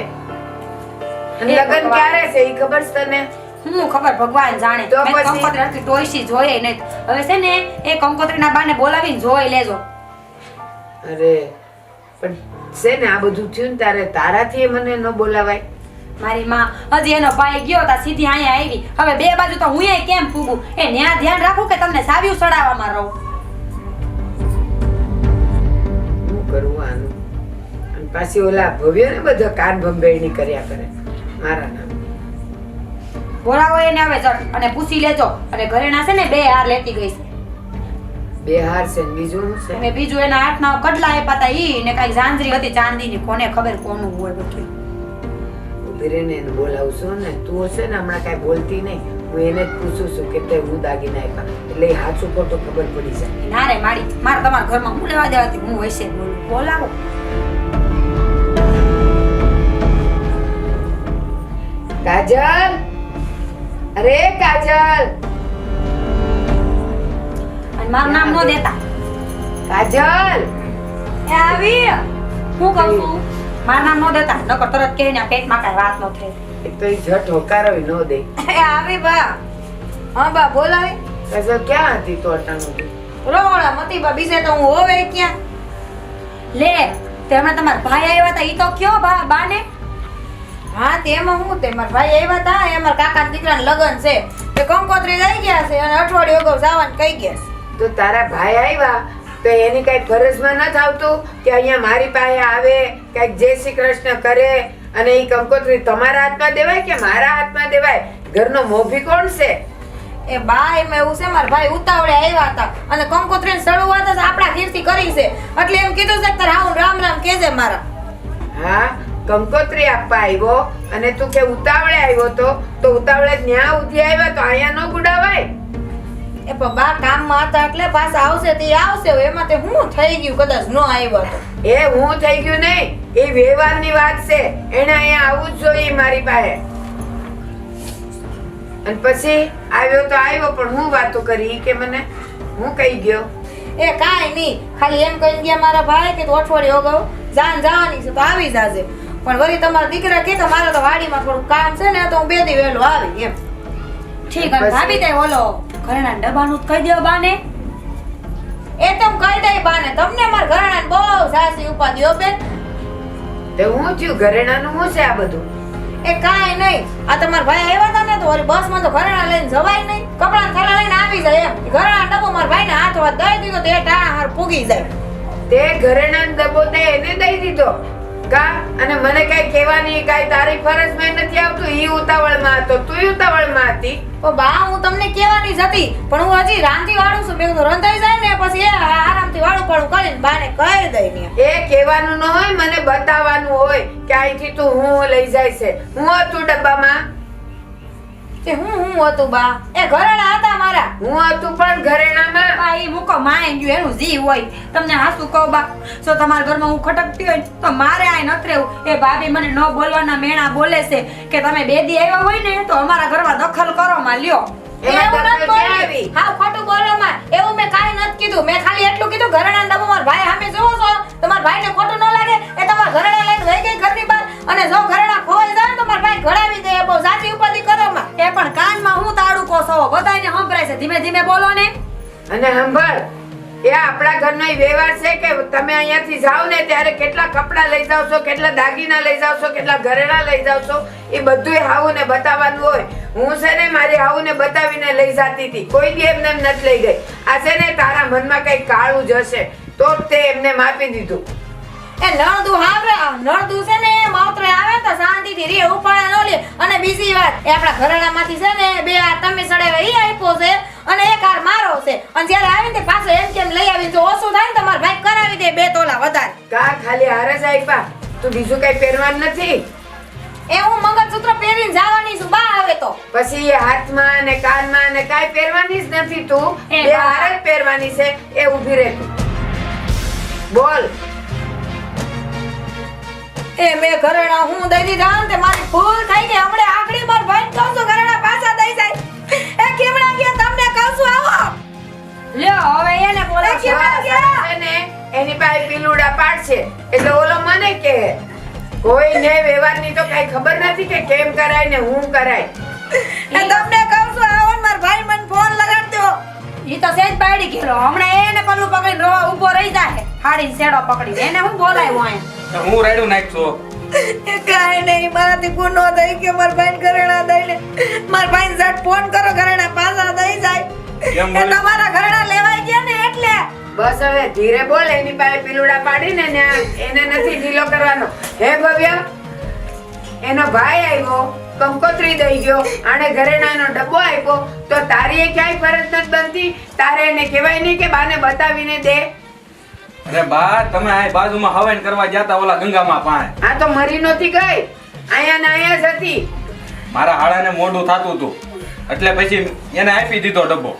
અને એ લગન ભગવાન. ક્યારે છે ઈ ખબર છે તને? હું ખબર ભગવાન જાણે. તો મેં પછી? કંકોત્રીથી ટોયસી જોઈએ નહીં. હવે છે ને એ કંકોત્રીના બાને બોલાવીને જોઈ લેજો. અરે પણ છે ને આ બધું થયું ને તારે, તારાથી મને ન બોલાવાય. મારી માં હજી એનો ભાઈ ગયો તા સીધી અહીંયા આવી. હવે બે બાજુ તો હું કેમ ફૂગું? એ ન્યા ધ્યાન રાખું કે તમને સાવ્યું સડાવવામાં રહું. હું કરું આનું? અને પાછી ઓલા ભવ્ય ને બધા કાન ભંભેરણી કર્યા કરે મારા નામ. બોલાવો એને હવે જટ અને પૂછી લેજો. અને ઘરેણા છે ને 2 હાર લેતી ગઈ છે. બે હાર છે ને બીજું શું છે? અને બીજું એના હાથના કડલા આપ્યા હતા ઈ ને કઈ ઝાંઝરી હતી ચાંદીની. કોને ખબર કોનું હોય બધું. ઉભી રહીને એને બોલાવું છું ને. તું હશે ને હમણાં કાંઈ બોલતી નહીં, હું એને જ પૂછું છું કે તે હું દાગીના આપ્યા, એટલે એ હાચું ખોટું ખબર પડી જાય. ના રે માડી, મારે તમારા ઘરમાં હું લેવા દેવાથી હું વૈસે જ બોલું. બોલાવો. કાજલ, અરે કાજલ, અને મારું નામ નો દેતા. કાજલ. એ આવી હું કહું છું, મારું નામ નો દેતા. નકર તરત કહે ને પેટમાં કાંઈ વાત ન થાય. એક તો ઈ ઝટ હોકારોય ન દે. એ આવી બા. હા બા બોલાવી. કાજલ ક્યાં હતી તો અટાણું? રોવાળા મતી બા, બીજે તો હું હોવે ક્યાં. લે તે હમણાં તમારા ભાઈ આવ્યા હતા ઈ તો કયો બાને? હા તેમાં હું તે મારા ભાઈ આવ્યા હતા, એ અમારા કાકાના દીકરાના લગ્ન છે, તે કંકોત્રી લઈ ગયા છે અને અઠવાડિયું અગાઉ જવાનું કહી ગયા છે. તો તારા ભાઈ આવ્યા તો એની કઈ ફરજમાં નથી આવતું કે અહીંયા મારી પાસે આવે, કઈક જય શ્રી કૃષ્ણ કરે અને ઈ કંકોત્રી તમારા હાથમાં દેવાય કે મારા હાથમાં દેવાય? ઘરનો મોભી કોણ છે? એ બા એમાં એવું છે, મારા ભાઈ ઉતાવળે આવ્યા હતા અને કંકોત્રીની શરૂઆત જ આપણા ઘેરથી કરી છે, એટલે એમ કીધું છે કે તારે આવું રામ રામ કહેજે મારા. હા, કંકોત્રી આપવા આવ્યો અને તું કે ઉતાવળે આવ્યો તો ઉતાવળે ન્યા ઉધી આવ્યા તો અહીંયા ન ગુડાવાય? એ પણ બા કામમાં હતા એટલે પાછા આવશે તે આવશે, એમાં તે હું થઈ ગયું કદાચ ન આવ્યો તો. એ હું થઈ ગયું નહીં, એ વ્યવહારની વાત છે. એને અહીંયા આવવું જ જોઈએ મારી પાસે. અને પછી આવ્યો તો આવ્યો, પણ હું વાતો કરી કે મને હું કહી ગયો? એ કાંઈ નહીં, ખાલી એમ કહી ગયા મારા ભાઈ કે તું અઠવાડિયું અગાઉ જાન જવાની છે તો આવી જાજે. પણ વળી તમારા દીકરા કે મારે તો વાડીમાં થોડું કામ છે ને તો હું 2 દી વહેલો આવી એમ. ઠીક છે ભાભી તે ઓલો ઘરેણા ડબ્બાનું કહી દો બાને. એ તો હું કહી દઈ બાને, તમને મારા ઘરણાને બહુ સાસી ઉપાધિ હો બેન. તે હું થયું? ઘરેણાનું શું છે આ બધું? એ કાંઈ નહીં, આ તમારા ભાઈ આવ્યા હતા ને તો વળી બસમાં તો ઘરેણા લઈને જવાય નહીં, કપડાં થેલા લઈને આવી જાય એમ. ઘરેણા ડબ્બો મારા ભાઈને હાથમાં દઈ દીધો તો એ ટાણા હાર પૂગી જાય. તે ઘરેણાનો ડબ્બો તે એને દઈ દીધો કા? અને મને કઈ કહેવાની કઈ તારી ફરજમાં નથી આવતું? ઈ ઉતાવળમાં હતો, તું ઉતાવળમાં હતી. ઓ બા હું તમને કહેવાની જ હતી, પણ હું હજી રાંધી વાળું છું. મેં કીધું રંધાઈ જાય ને પછી એ આરામથી વાળું પાડું કરીને બાને કહી દઈ ને. એ કહેવાનું ન હોય, મને બતાવવાનું હોય કે અહીંથી તું હું લઈ જાય છે. હું હતું ડબ્બામાં? તે હું હતું બા? એ ઘરેણા હતા મારા. હું હતું પણ ઘરેણામાં. બા ઈ મૂકો માય ગયું એનું જી હોય. તમને હાસુ કહું બા, જો તમારા ઘરમાં હું ખટકતી હોય ને તો મારે આ નથી રહેવું. એ ભાભી મને ન બોલવાના મેણા બોલે છે કે તમે 2 દી આવ્યા હોય ને તો અમારા ઘરમાં દખલ કરો માં લ્યો. એમાં એવું દખલ નથી ક્યાં બોલી. આવી? હા ખોટું બોલો માં, એવું મેં કાંઈ નથી કીધું. મેં ખાલી એટલું કીધું ઘરેણા ડબ્બો મારા ભાઈ સામે જોવો છો, તમારા ભાઈને ખોટું ન લાગે એ તમારા ઘરેણા લઈને વહી ગઈ ઘરની બહાર, અને જો ઘરેણા ખોવાઈ જાય તો મારા ભાઈ ઘડાવી દે. એ બહુ સાચી ઉપાધિ કરો માં. એ પણ કાનમાં હું તાડુકો છો, બધાયને સંભળાય છે. ધીમે ધીમે બોલો ને. અને સાંભળ, એ આપણા ઘરનો ઈ વ્યવહાર છે કે તમે અહીંયાથી જાઓ ને ત્યારે કેટલા કપડાં લઈ જાવ છો, કેટલા દાગીના લઈ જાવ છો, કેટલા ઘરેણા લઈ જાવ છો, એ બધુંય હાહુને બતાવવાનું હોય. હું છે ને મારી હાહુને બતાવીને લઈ જતી હતી, કોઈ દી એમને એમ નથી લઈ ગઈ. આ છે ને તારા મનમાં કઈ કાળું જ હશે તો જ તે એમને માપી દીધું. એ નળદું આવે, નળદું છે ને માવતરે આવે તો શાંતિથી રે, ઉપાડા ન લે. અને બીજી વાત, એ આપણા ઘરેણામાંથી છે ને 2 હાર તમે સડાવ્યા ઈ આપ્યો છે અને 1 હાર મારો છે. અને જ્યારે આવે ને તે પાછો એમ આવીને જો ઓછું થાય ને તો મારા ભાઈ કરાવી દે 2 તોલા વધારે. કા ખાલી હાર જ આપ્યા? તું બીજું કઈ પહેરવાનું નથી? એ હું મંગળસૂત્ર પહેરીને જવાની છું બા આવે તો. પછી એ હાથમાં ને કાનમાં ને કાઈ પહેરવાની જ નથી તું. એ બે બા. હાર જ પહેરવાની છે. એ ઊભી રહે તું. બોલ. એ મેં ઘરેણા હું દઈ દીધા ને તે મારી ભૂલ થઈ ગઈ. હમણે આખડી માર ભાઈ કહું છું ઘરેણા પાછા દઈ જાય. એ કેવડા ગયા તમને કહું છું આવો. લ્યો હવે એને બોલો એ કેવડા ગયા. છે ને એની પાસે પીલુડા પાડશે એટલે ઓલો મને કહે કોઈને વ્યવહારની તો કઈ ખબર નથી કે કેમ કરાય ને હું કરાય. એ તમને કહું છું આવો ને માર ભાઈ મને ફોન લગાડજો. ઈ તો સેજ પાડી ગયેલો હમણાં એને પલ્લું પકડીને રોવા ઊભો રહી જાય હાડીને શેડો પકડી એને હું બોલાવ્યો અહીંયા હું રાડ્યું નાખશો. એ કાંઈ નહીં મારાથી ગુનો થઈ ગયો. માર ભાઈ ઘરેણા દઈ લે. માર ભાઈ ઝટ ફોન કરો ઘરેણા પાછા દઈ જાય. કેમ એ બોલે? તમારા ઘરેણા લેવાઈ ગયા ને એટલે. બસ હવે ધીરે બોલ. એની પાસે પીલુડા પાડીને ને એને નથી ઢીલો કરવાનો. હે ભવ્ય, એનો ભાઈ આવ્યો કંકોત્રી દઈ ગયો આને ઘરેણાનો ડબ્બો આપ્યો તો તારી એ ક્યાંય ફરજ નથી બનતી? તારે એને કહેવાય નહીં કે બાને બતાવીને દે? અરે બા તમે આ બાજુમાં હવાઈન કરવા જતા ઓલા ગંગામાં પાણે. આ તો મરી નહોતી ગઈ, અહીંયા ને અહીંયા જ હતી. મારા હાડાને મોઢું થાતું હતું એટલે પછી એને આપી દીધો ડબ્બો.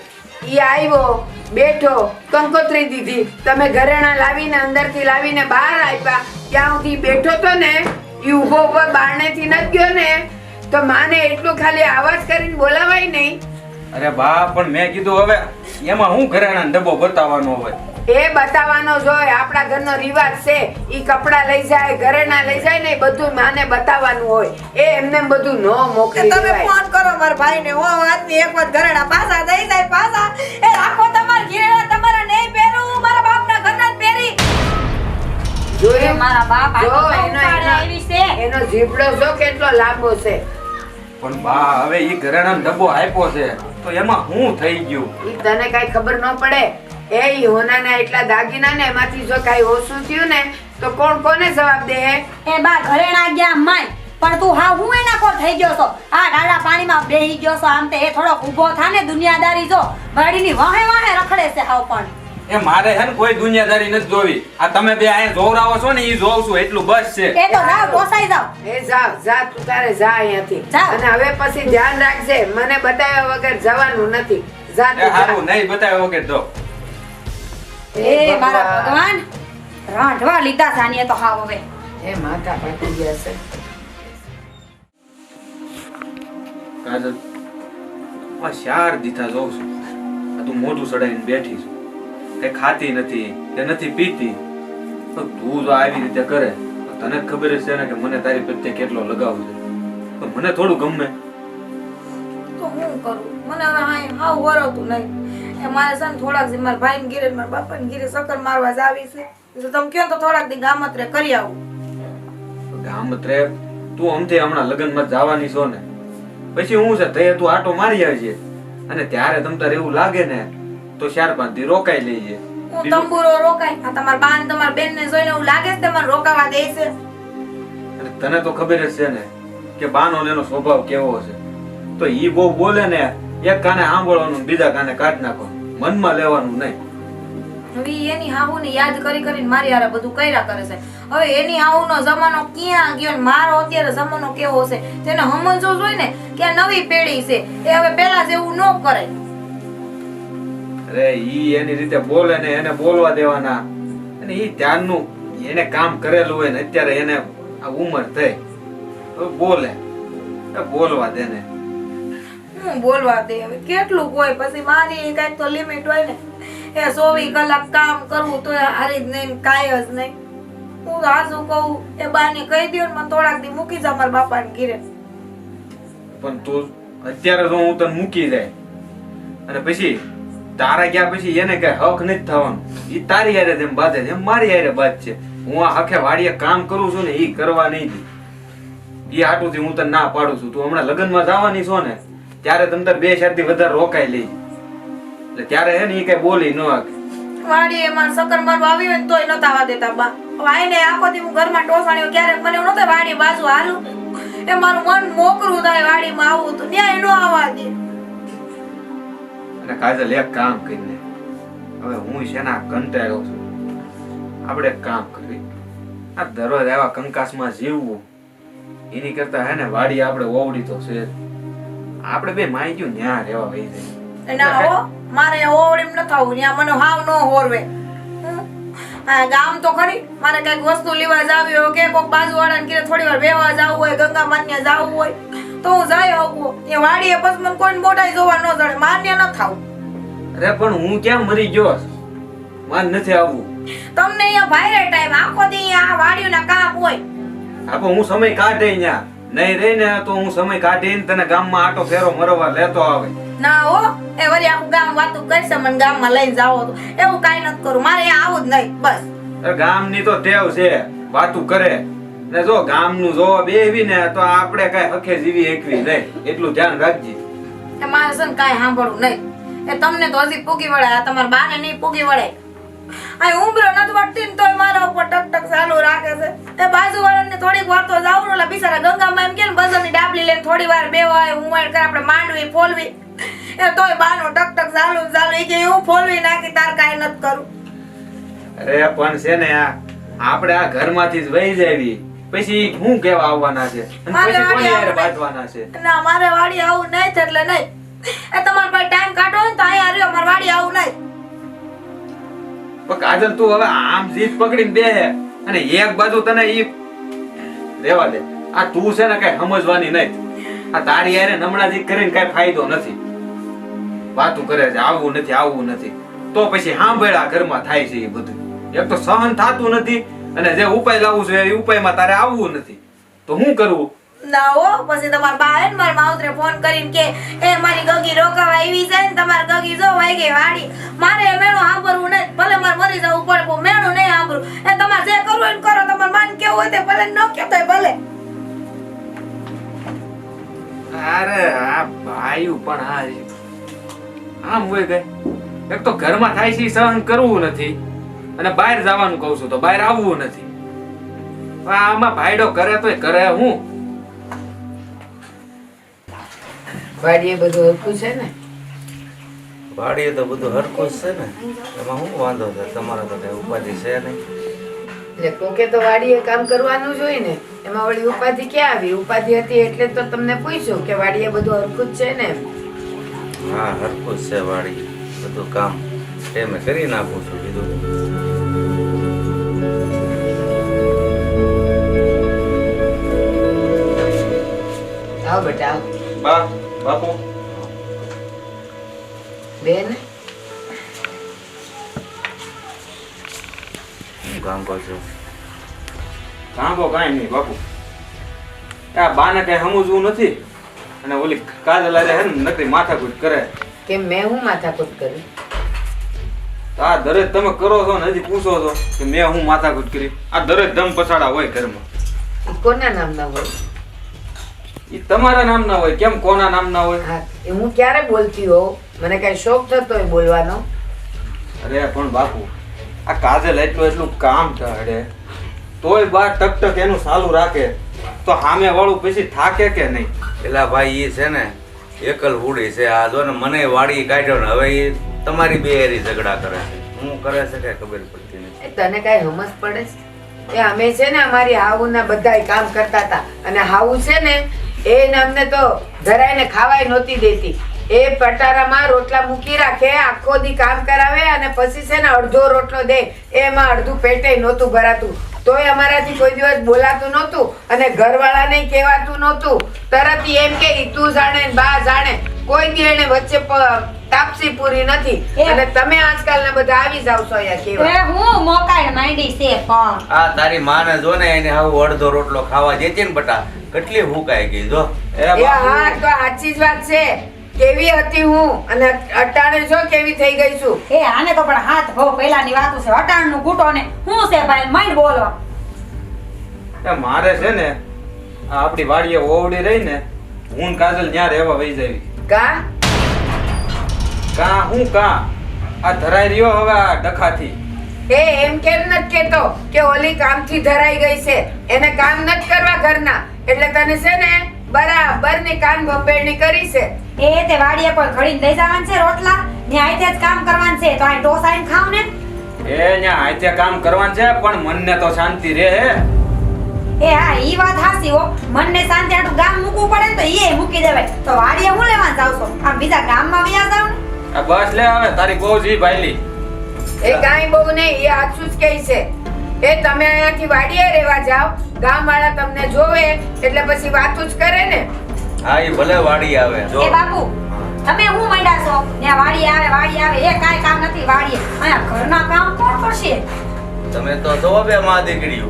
ઈ આવ્યો બેઠો કંકોત્રી દીધી તમે ઘરેણા લાવીને અંદરથી લાવીને બહાર આપ્યા. ત્યાં સુધી બેઠો તો ને ઈ ઊભો ઊભો બારણેથી નથી ગયો ને તો માને એટલું ખાલી આવાજ કરીને બોલાવાય નહીં. અરે બા પણ મેં કીધું હવે એમાં હું ઘરેણાનો ડબ્બો બતાવવાનો હોય. એ બતાવવાનો જ હોય. આપણા ઘરનો રિવાજ છે. ઈ કપડા લઈ જાય ઘરેણા લઈ જાય ને એ બધું માને બતાવવાનું હોય. એ એમને બધું ન એ મોકલી તમે દેવાય. ફોન કરો માર ભાઈને. હો આજની એક વાર ઘરેણા પાછા દઈ જાય પાછા. એ રાખો તમાર ઘરેણા તમારા નહીં પહેરું મારા બાપના ઘરના જ પહેરી. જોયું? મારા બાપ આ જો તો એનો ઉપાડે આવી છે. એનો જીભડો જો કેટલો લાંબો છે. પણ બા હવે ઈ ઘરેણાનો ડબ્બો આપ્યો છે તો એમાં હું થઈ ગયું? ઈ તને કઈ ખબર ન પડે? એ ઈ હોનાના એટલા દાગીના ને એમાંથી જો કઈ ઓછું થયું ને તો કોણ કોને જવાબ દે? એ બા ઘરેણા ગયા માય પણ તું હા હું એના કો થઈ ગયો છો આ ડાડા પાણીમાં બેહી ગયો છો આમ તે એ થોડોક ઊભો થા ને દુનિયાદારી જો ગાડીની વાહે વાહે રખડે છે હાવ પણ એ મારે હે ને કોઈ દુનિયાદારી નથી જોવી. આ તમે બે અહીંયા જોવરાવો છો ને ઈ જોઉં છું એટલું બસ છે. એ તો જાવ પોસાઈ જાવ એ જા જા તું તારે જા અહીંયાથી. જાઓ. અને હવે પછી ધ્યાન રાખજે મને બતાવ્યા વગર જવાનું નથી. જા એ તું જા. હારું નહીં બતાવ્યો વગર જો. એ મારા ભગવાન રાંધવા લીધા સાનીએ તો હાવ હવે એ માથા પાકી ગયા છે. કાજલ આ ચાર દીધા જોઉં છું આ તું મોઢું સડાઈને બેઠી છું કઈ ખાતી નથી કે નથી પીતી તો તું જો આવી રીતે કરે તો તને જ ખબર જ છે ને કે મને તારી પ્રત્યે કેટલો લગાવ છે તો મને થોડું ગમે. તો હું કરું મને હવે હાવ વરવતું નહીં. એ મારે છે ને થોડાક દી મારા ભાઈને ઘીરે ને મારા બાપાને ઘીરે ચક્કર મારવા જ આવી છે. જો તમે કહો તો થોડાક દી ગામત્રે કરી આવું. ગામત્રે તું અમથી હમણાં લગ્નમાં જવાની છો ને પછી હું છે તે તું આટો મારી આવજે અને ત્યારે તમ તારે એવું લાગે ને તો 4-5 દી રોકાઈ લઈએ. હું તંબુરો રોકાય આ તમારા બા ને તમારા બેન ને જોઈને એવું લાગે છે મને રોકાવા દે છે. અને તને તો ખબર જ છે ને કે બાનો ને એનો સ્વભાવ કેવો છે તો ઈ બહુ બોલે ને એક કાને સાંભળવાનું બીજા કાને કાઢ નાખવાનું મનમાં લેવાનું નહીં. હવે એની હાહુ ને યાદ કરી કરીને મારી હારે બધું કર્યા કરે છે. હવે એની હાહુ નો જમાનો ક્યાં ગયો ને મારો અત્યારે જમાનો કેવો છે તેને સમજવું જોઈએ ને કે આ નવી પેઢી છે એ હવે પેલા જેવું ન કરે. અરે ઈ એની રીતે બોલે ને એને બોલવા દેવાના અને ઈ ત્યારનું એને કામ કરેલું હોય ને અત્યારે એને આ ઉંમર થઈ તો બોલે એ બોલવા દે ને. હું બોલવા દે હવે કેટલું કોઈ પછી મારી કઈક તો લિમિટ હોય ને એ 24 કલાક કામ કરવું તો હારી જ નહીં કાંઈ જ નહીં. હું આજુ કહું એ બાને કહી દઉં ને મને થોડાક દી મૂકી જા મારા બાપાને ઘીરે. પણ તું અત્યારે જો હું તને મૂકી જાય અને પછી તારા ગયા પછી એને કઈ હક નથી થવાનું. ઈ તારી હારે તેમ બાધે છે એમ મારી હારે બાધ છે. હું આ આખે વાડીએ કામ કરું છું ને ઈ કરવા નહીં દે. ઈ હાટુથી હું તને ના પાડું છું. તું હમણાં લગ્નમાં જવાની છો ને ત્યારે તમ તાર 2-4 દી વધારે રોકાઈ લઈ એટલે ત્યારે હે ને ઈ કઈ બોલી ન શકે. વાડી એમાં સકર મારવા આવી હોય ને તોય નતા આવવા દેતા બા. વાઈને આખો દી હું ઘરમાં ટોસાણ્યો ક્યારેક મને એવું નતો વાડી બાજુ હાલું એ મારું મન મોકરું થાય વાડીમાં આવું તો ન્યાય ન આવવા દે. અને કાજલ એક કામ કરીને હવે હું શેના કંટાળ્યો છું. આપણે એક કામ કરી, આ દરરોજ આવા કંકાસમાં જીવવું એની કરતા હે ને વાડી આપણે ઓવડી તો છે. આપણે બે માઈ ગયું ન્યા રહેવા વહી જાય. ના હો, મારે ઓવડીમ ન થાવું, ત્યાં મને હાવ ન હોરવે. આ ગામ તો ખરી, મારે કઈક વસ્તુ લેવા જાવી હોય કે કોક બાજુવાળાને કીધે થોડી વાર બેહવા જાવું હોય, ગંગા માન્ય જાવું હોય તો હું જાય આવું. એ વાડીએ પછી મને કોઈને મોઢાઈ જોવા ન જડે, માન્ય ન થાવું. અરે પણ હું ક્યાં મરી ગયો છું? માન નથી આવવું. તમને અહીંયા ભાઈરે ટાઈમ આખો દી અહીંયા આ વાડીઓના કામ હોય. આપો હું સમય કાઢે ન્યા નહીં રહી ને તો હું સમય કાઢીને તને ગામમાં આટો ફેરો મરવા લેતો આવે. ના હો, એ વળી આખું ગામ વાતું કરશે મને ગામમાં લઈને જાવો તો એવું કાઈ નથી કરું, મારે અહીંયા આવું જ નહીં બસ. ગામની તો ટેવ છે વાતું કરે ને. જો ગામનું જો બેવી ને તો આપણે કઈ હખે જીવી એકવી નહીં, એટલું ધ્યાન રાખજે. એ મારે છે ને કાંઈ સાંભળવું નહીં. એ તમને તો હજી પૂગી વળે, આ તમારા બાને નહીં પૂગી વળે. આ ઉંબરો નથી વળતી ને તોય મારા ઉપર ટક ટક ચાલુ રાખે છે. એ બાજુવાળાને થોડીક વાર તો જાવું ને, ઓલા બિચારા ગંગામાં એમ કે ને બજારની ડાબલી લઈને થોડી વાર બેવાય ઉમાડ કરે, આપણે માંડવી ફોલવી, એ તોય બાનો ટક ટક ચાલુ ચાલુ. એ કે હું ફોલવી નાખી, તાર કાંઈ નથી કરું. અરે પણ છે ને આપણે આ ઘરમાંથી જ વહી જાવી, પછી હું કેવા આવવાના છે અને મારે પછી વાડી કોની હારે આવવું બાંધવાના છે? ના, મારે વાડી આવું નહીં છે એટલે નહીં. એ તમારા પાસે ટાઈમ કાઢો ને તો અહીંયા રહ્યો, મારે વાડી આવું નહીં. પણ કાજલ તું હવે આમ જીત પકડીને બેહે અને એક બાજુ તને ઈ રેવા દે. આ તું છે ને કઈ સમજવાની નહીં. આ તારી હારે નમણાજી કરીને કઈ ફાયદો નથી. વાતું કરે છે આવવું નથી આવવું નથી, તો પછી સાંભળ્યા ઘરમાં થાય છે એ બધું. એક તો સહન થાતું નથી અને જે ઉપાય લાવવું છે એ ઉપાયમાં તારે આવવું નથી, તો શું કરવું? ના હો, પછી તમારા બા હે ને મારા માવતરે ફોન કરીને કે એ મારી ગગી રોકાવા આવી છે ને તમારી ગગી જો વાઈ ગઈ વાડી. મારે મેણું સાંભળવું નહીં, ભલે મારે મરી જવું પડે પણ મેણું નહીં સાંભળવું. એ તમારે જે કરવું હોય ને કરો, તમારે માન કેવું હોય તે ભલે, ન કહેતો ભલે. અરે આ ભાઈ પણ આમ હોય ગઈ. એક તો ઘરમાં થાય છે ઈ સહન કરવું નથી અને બહાર જવાનું કહું છું તો બહાર આવવું નથી. આમાં ભાઈડો કરે તોય કરે હું. વાડીએ બધું હરખું છે ને? વાડીએ તો બધું હરખું જ છે ને, એમાં શું વાંધો છે? તમારે તો કઈ ઉપાધિ છે નહીં. એટલે કોકે તો વાડીએ કામ કરવાનું જ હોય ને, એમાં વળી ઉપાધિ ક્યાં આવી? ઉપાધિ હતી એટલે તો તમને પૂછ્યું કે વાડીએ બધું હરખું જ છે ને? હા, હરખું જ છે વાડી, બધું કામ ટેમે કરી નાખું છું કીધું. આવો બેટા આવો. બા બાપુ બેન હું કામ કરશું? સાંભળો કાંઈ નહીં બાપુ. આ બાને કઈ સમજવું નથી અને ઓલી કાજલ આરે હે ને નકરી માથાકૂટ કરે. કે મેં હું માથાકૂટ કરી? તો આ દરેક તમે કરો છો ને હજી પૂછો છો કે મેં હું માથાકૂટ કરી? આ દરેક ધમ પછાડા હોય ઘરમાં. ઈ કોના નામના હોય? ઈ તમારા નામના હોય. કેમ કોના નામના હોય? હા, એ હું ક્યારે બોલતી હોઉં? મને કઈ શોખ થતો હોય બોલવાનો? અરે પણ બાપુ આ કાજલ એટલું કામ ઢળે તોય બા ટક ટક એનું ચાલુ રાખે તો સામે વાળું પછી થાકે કે નહીં? પેલા ભાઈ એ છે ને એકલ હુડી છે. આ જો ને મને વાડી કાઢ્યો ને હવે એ તમારી બે હારી ઝઘડા કરે છે. હું કરે છે કઈ ખબર પડતી નથી. એ તને કઈ સમજ પડે છે? એ અમે છે ને અમારી હાઉના બધાય કામ કરતા હતા અને હાઉ છે ને એને અમને તો ધરાઈને ખાવાય નહોતી દેતી. એ પટારામાં રોટલા મૂકી રાખે, આખો દી કામ કરાવે અને પછી છે ને અડધો રોટલો દે, એમાં અડધું પેટે નહોતું ભરાતું. તોય અમારાથી કોઈ દિવસ બોલાતું નહોતું અને ઘરવાળાને કહેવાતું નહોતું. તરત ઈ એમ કે તું જાણે ને બા જાણે, કોઈ દી એને વચ્ચે તાપસી પૂરી નથી. અને તમે આજકાલના બધા આવી જાવ છો અહીંયા કેવા. એ હું મોકાય માંડી છે પણ આ તારી માને જો ને એને હાવ અડધો રોટલો ખાવા દેતી ને બટા કેટલી હુકાઈ ગઈ જો. એ એ બાપુ હા, તો સાચી જ વાત છે. કેવી હતી હું અને અટાણે જો કેવી થઈ ગઈ છું. એ આને તો પણ હાથ ભો પહેલાની વાતો છે અટાણનું ઘૂંટો ને હું છે ભાઈ માંડ બોલો. એ મારે છે ને આ આપણી વાડીએ ઓવડી રહી ને હું ને કાજલ ત્યાં રહેવા વહી જાવી. કા કા હું કા આ ધરાઈ રહ્યો હવે આ ડખાથી. એ એમ કેમ નથી કેતો કે ઓલી કામથી ધરાઈ ગઈ છે? એને કામ નથી કરવા ઘરના એટલે તને છે ને બરાબર ની કાન ભંભેરણી કરી છે. એ તે વાડીએ કોઈ ઘડીને દઈ જવાનું છે રોટલા ને આઈ જ કામ કરવાનું છે તો આ ઢોસાઈને ખાવ ને. એ ન્યા આતે કામ કરવાનું છે પણ મનને તો શાંતિ રહે હે. એ હા ઈ વાત હાસી હો. મનને શાંતિ આટલું ગામ મૂકવું પડે ને તો ઈ મૂકી દેવાય. તો વાડીએ હું લેવા જાવ છો? આમ બીજા ગામમાં વ્યા જાવ ને. આ બસ લે હવે તારી બહુ જી ભાઈલી. એ કાંઈ બહુ નહીં, એ સાચું જ કહે છે. એ તમે અહીંયાથી વાડીએ રહેવા જાઓ, ગામવાળા તમને જોવે એટલે પછી વાતું જ કરે ને. હા એ ભલે વાડી આવે જો એ બાપુ તમે હું મંડ્યા છો ને વાડી આવે એ કાંઈ કામ નથી વાડીએ. અહીંયા ઘરના કામ કોણ કરશે? તમે તો જો બે માં દીકરીઓ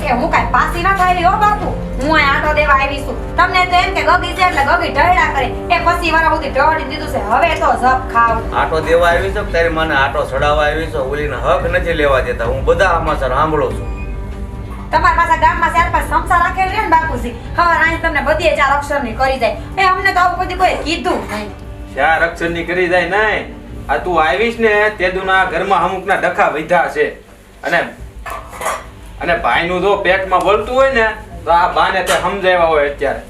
એ હું કાંઈ પાસી ના થાય હો બાપુ. હું અહીં આટો દેવા આવી છું. તમને તો એમ કે ગગી છે એટલે ગગી ઢળ્યા કરે. એ પછી વાળા સુધી ઢળી દીધું છે. હવે તો જપ ખાવ. આટો દેવા આવી છો કે તારી માને આટો ચડાવવા આવી છો? ઓલીને હક નથી લેવા દેતા. હું બધા સમાચાર સાંભળું છું. તમારા પાસે ગામમાં 4-5 સંસાર રાખેલ છે ને બાપુજી. હવે અહીં તમને બધી 4 અક્ષરની કરી જાય. એ અમને તો આવું બધી કોઈ કીધું નહીં. 4 અક્ષરની કરી જાય નહીં. આ તું આવીશ ને તે દુના ઘરમાં અમુકના ડખા વધ્યા છે અને ભાઈનું જો પેટમાં બોલતું હોય ને તો આ બાને તે સમજાવ્યા હોય અત્યારે.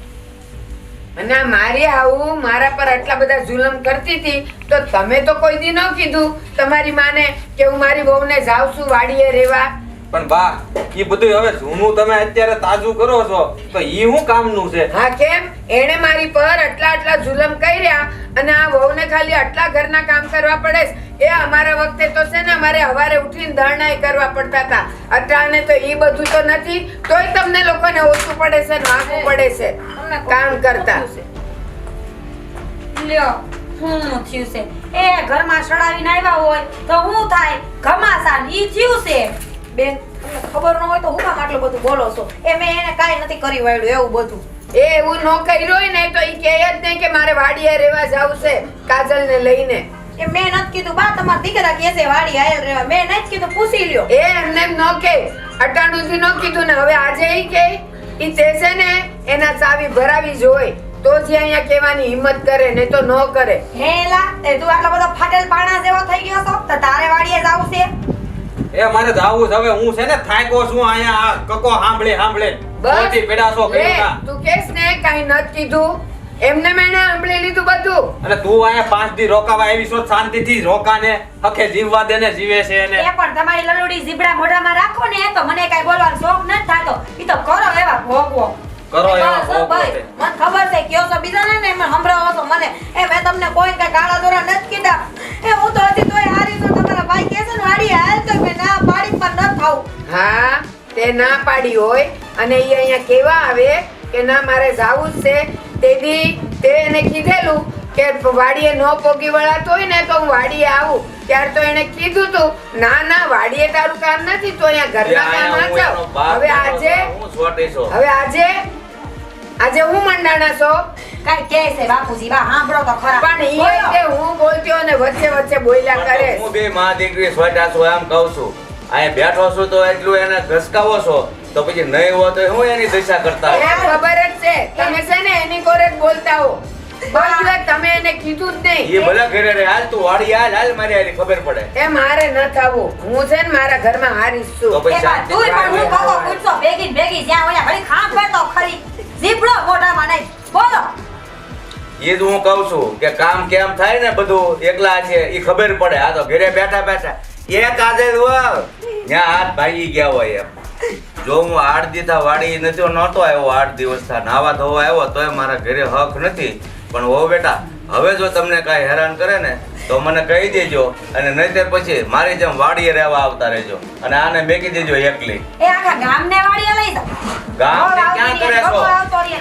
અને આ મારી આવું મારા પર આટલા બધા જુલમ કરતી હતી તો તમે તો કોઈ દી ન કીધું તમારી માને કે હું મારી વહુને જાઉં છું વાડીએ રહેવા. પણ બા એ બધું હવે જૂનું તમે અત્યારે તાજું કરો છો તો ઈ શું કામનું છે? હા કેમ? એણે મારી પર આટલા જુલમ કર્યા અને આ વહુને ખાલી આટલા ઘરના કામ કરવા પડે છે. એ અમારા વખતે તો છે ને અમારે સવારે ઉઠીને ધરણાઈ કરવા પડતા હતા. અત્યારે તો એ બધું તો નથી, તોય તમને લોકોને ઓછું પડે છે ને વાંકું પડે છે કામ કરતા. લ્યો હું થયું છે? એ ઘરમાં સડાવીને આવ્યા હોય તો હું થાય? ઘમાસાન ઈ થયું છે. બેન તમને ખબર ન હોય તો હું કામ આટલું બધું બોલો છો? એ મેં એને કાંઈ નથી કરી વાળ્યું એવું બધું. એ એવું ન કર્યું હોય ને તો ઈ કહે જ નહીં કે મારે વાડીએ રહેવા જાવું છે કાજલને લઈને. એ મેં નથી કીધું બા તમારા દીકરા કહે છે વાડી આયેલ રહેવા. મેં નથી કીધું પૂછી લ્યો. એ એમને એમ ન કે અટાણુંથી ન કીધું ને હવે આજે ઈ કે ઈ તે છે ને એના ચાવી ભરાવી જોઈ તો જ અહીંયા કહેવાની હિંમત કરે ને તો ન કરે. હેલા તે તું આટલો બધો ફાટેલ પાણા જેવો થઈ ગયો છો તો તારે વાડીએ જાવું છે? એ મારે જાવું છે હવે. હું છે ને થાક્યો છું અહીંયા આ કકો સાંભળે બધી પેડાસો લે, કર્યું. તું કેસ ને કાઈ નત કીધું એમને મેં સાંભળી લીધું બધું. અને તું અહીંયા 5 દી રોકાવા આવી છો શાંતિથી રોકાને હકે જીવવા દે ને જીવે છે એને. એ પણ તમારી લલુડી ઝીબડા મોઢામાં રાખો ને તો મને કાઈ બોલવાનો શોખ ન થાતો. ઈ તો કરો એવા ભોગવો. કરો એવા બસ, ભોગવો ભાઈ, તે. મને ખબર છે કયો છો બીજાને ને એમાં સંભળાવો છો મને. એ મેં તમને કોઈ કાંઈ કાળા દોરા નથી કીધા. એ હું તો હજી તોય હારી છું. તમારા ભાઈ કહે છે ને વાડી હાલ તો મેં ના પાડી પણ ન થાવું. હા તે ના પાડી હોય અને ઈ અહીંયા કેવા આવે કે ના મારે જાવું જ છે. તેથી તે એને કીધેલું કે વાડીએ ન પોગી વળાતો હોય ને તો હું વાડીએ આવું. ત્યાર તો એને કીધું તું ના વાડીએ તારું કામ નથી તો અહીંયા ઘરના કામ હું આ એનો બાપ હવે આજે હું છોટી છું. હવે આજે હું મંડાણા છો કાઈ કહે છે બાપુજી બા સાંભળો તો ખરા. પણ ઈ રીતે હું બોલતી હોય ને વચ્ચે બોલ્યા કરે. હું બે માં દીકરી છોટા છું એમ કહું છું. અહીંયા બેઠો છું તો એટલું એને ઘસકાવો છો તો પછી નહીં હોય તો હું એની દિશા કરતા એ ખબર જ છે તમે છે ને એની કોરે જ બોલતા હો. બાકી તમે એને કીધું જ નહીં. એ ભલે ઘરે રે હાલ તું વાડી હાલ મારી હારી ખબર પડે એ મારે ન થવું. હું છે ને મારા ઘરમાં હારીશ છું. તો પછી એ બા, તુંય પણ હું કહો પૂછો ભેગી જ્યાં હોય ઘડી ખાંડ હોય તો ખરી. ઝીબડો મોઢામાં નહીં. બોલો. એ જ હું કહું છું કે કામ કેમ થાય ને બધું એકલા છે એ ખબર પડે. આ તો ઘરે બેઠા એક કાજલ હોય ત્યાં હાથ ભાગી ગયા હોય એમ. જો હું 8 દી થા વાડી નહોતો આવ્યો 8 દિવસ થા નાવા ધોવા આવ્યો તોય મારા ઘરે હક નથી. પણ હો બેટા હવે જો તમને કાંઈ હેરાન કરે ને તો મને કહી દેજો અને નહીંતર પછી મારી જેમ વાડીએ રહેવા આવતા રહેજો અને આને મેકી દેજો એકલી. એ આખા ગામને વાડીએ લઈ જાઓ. ગામ ને ક્યાં કરે છો?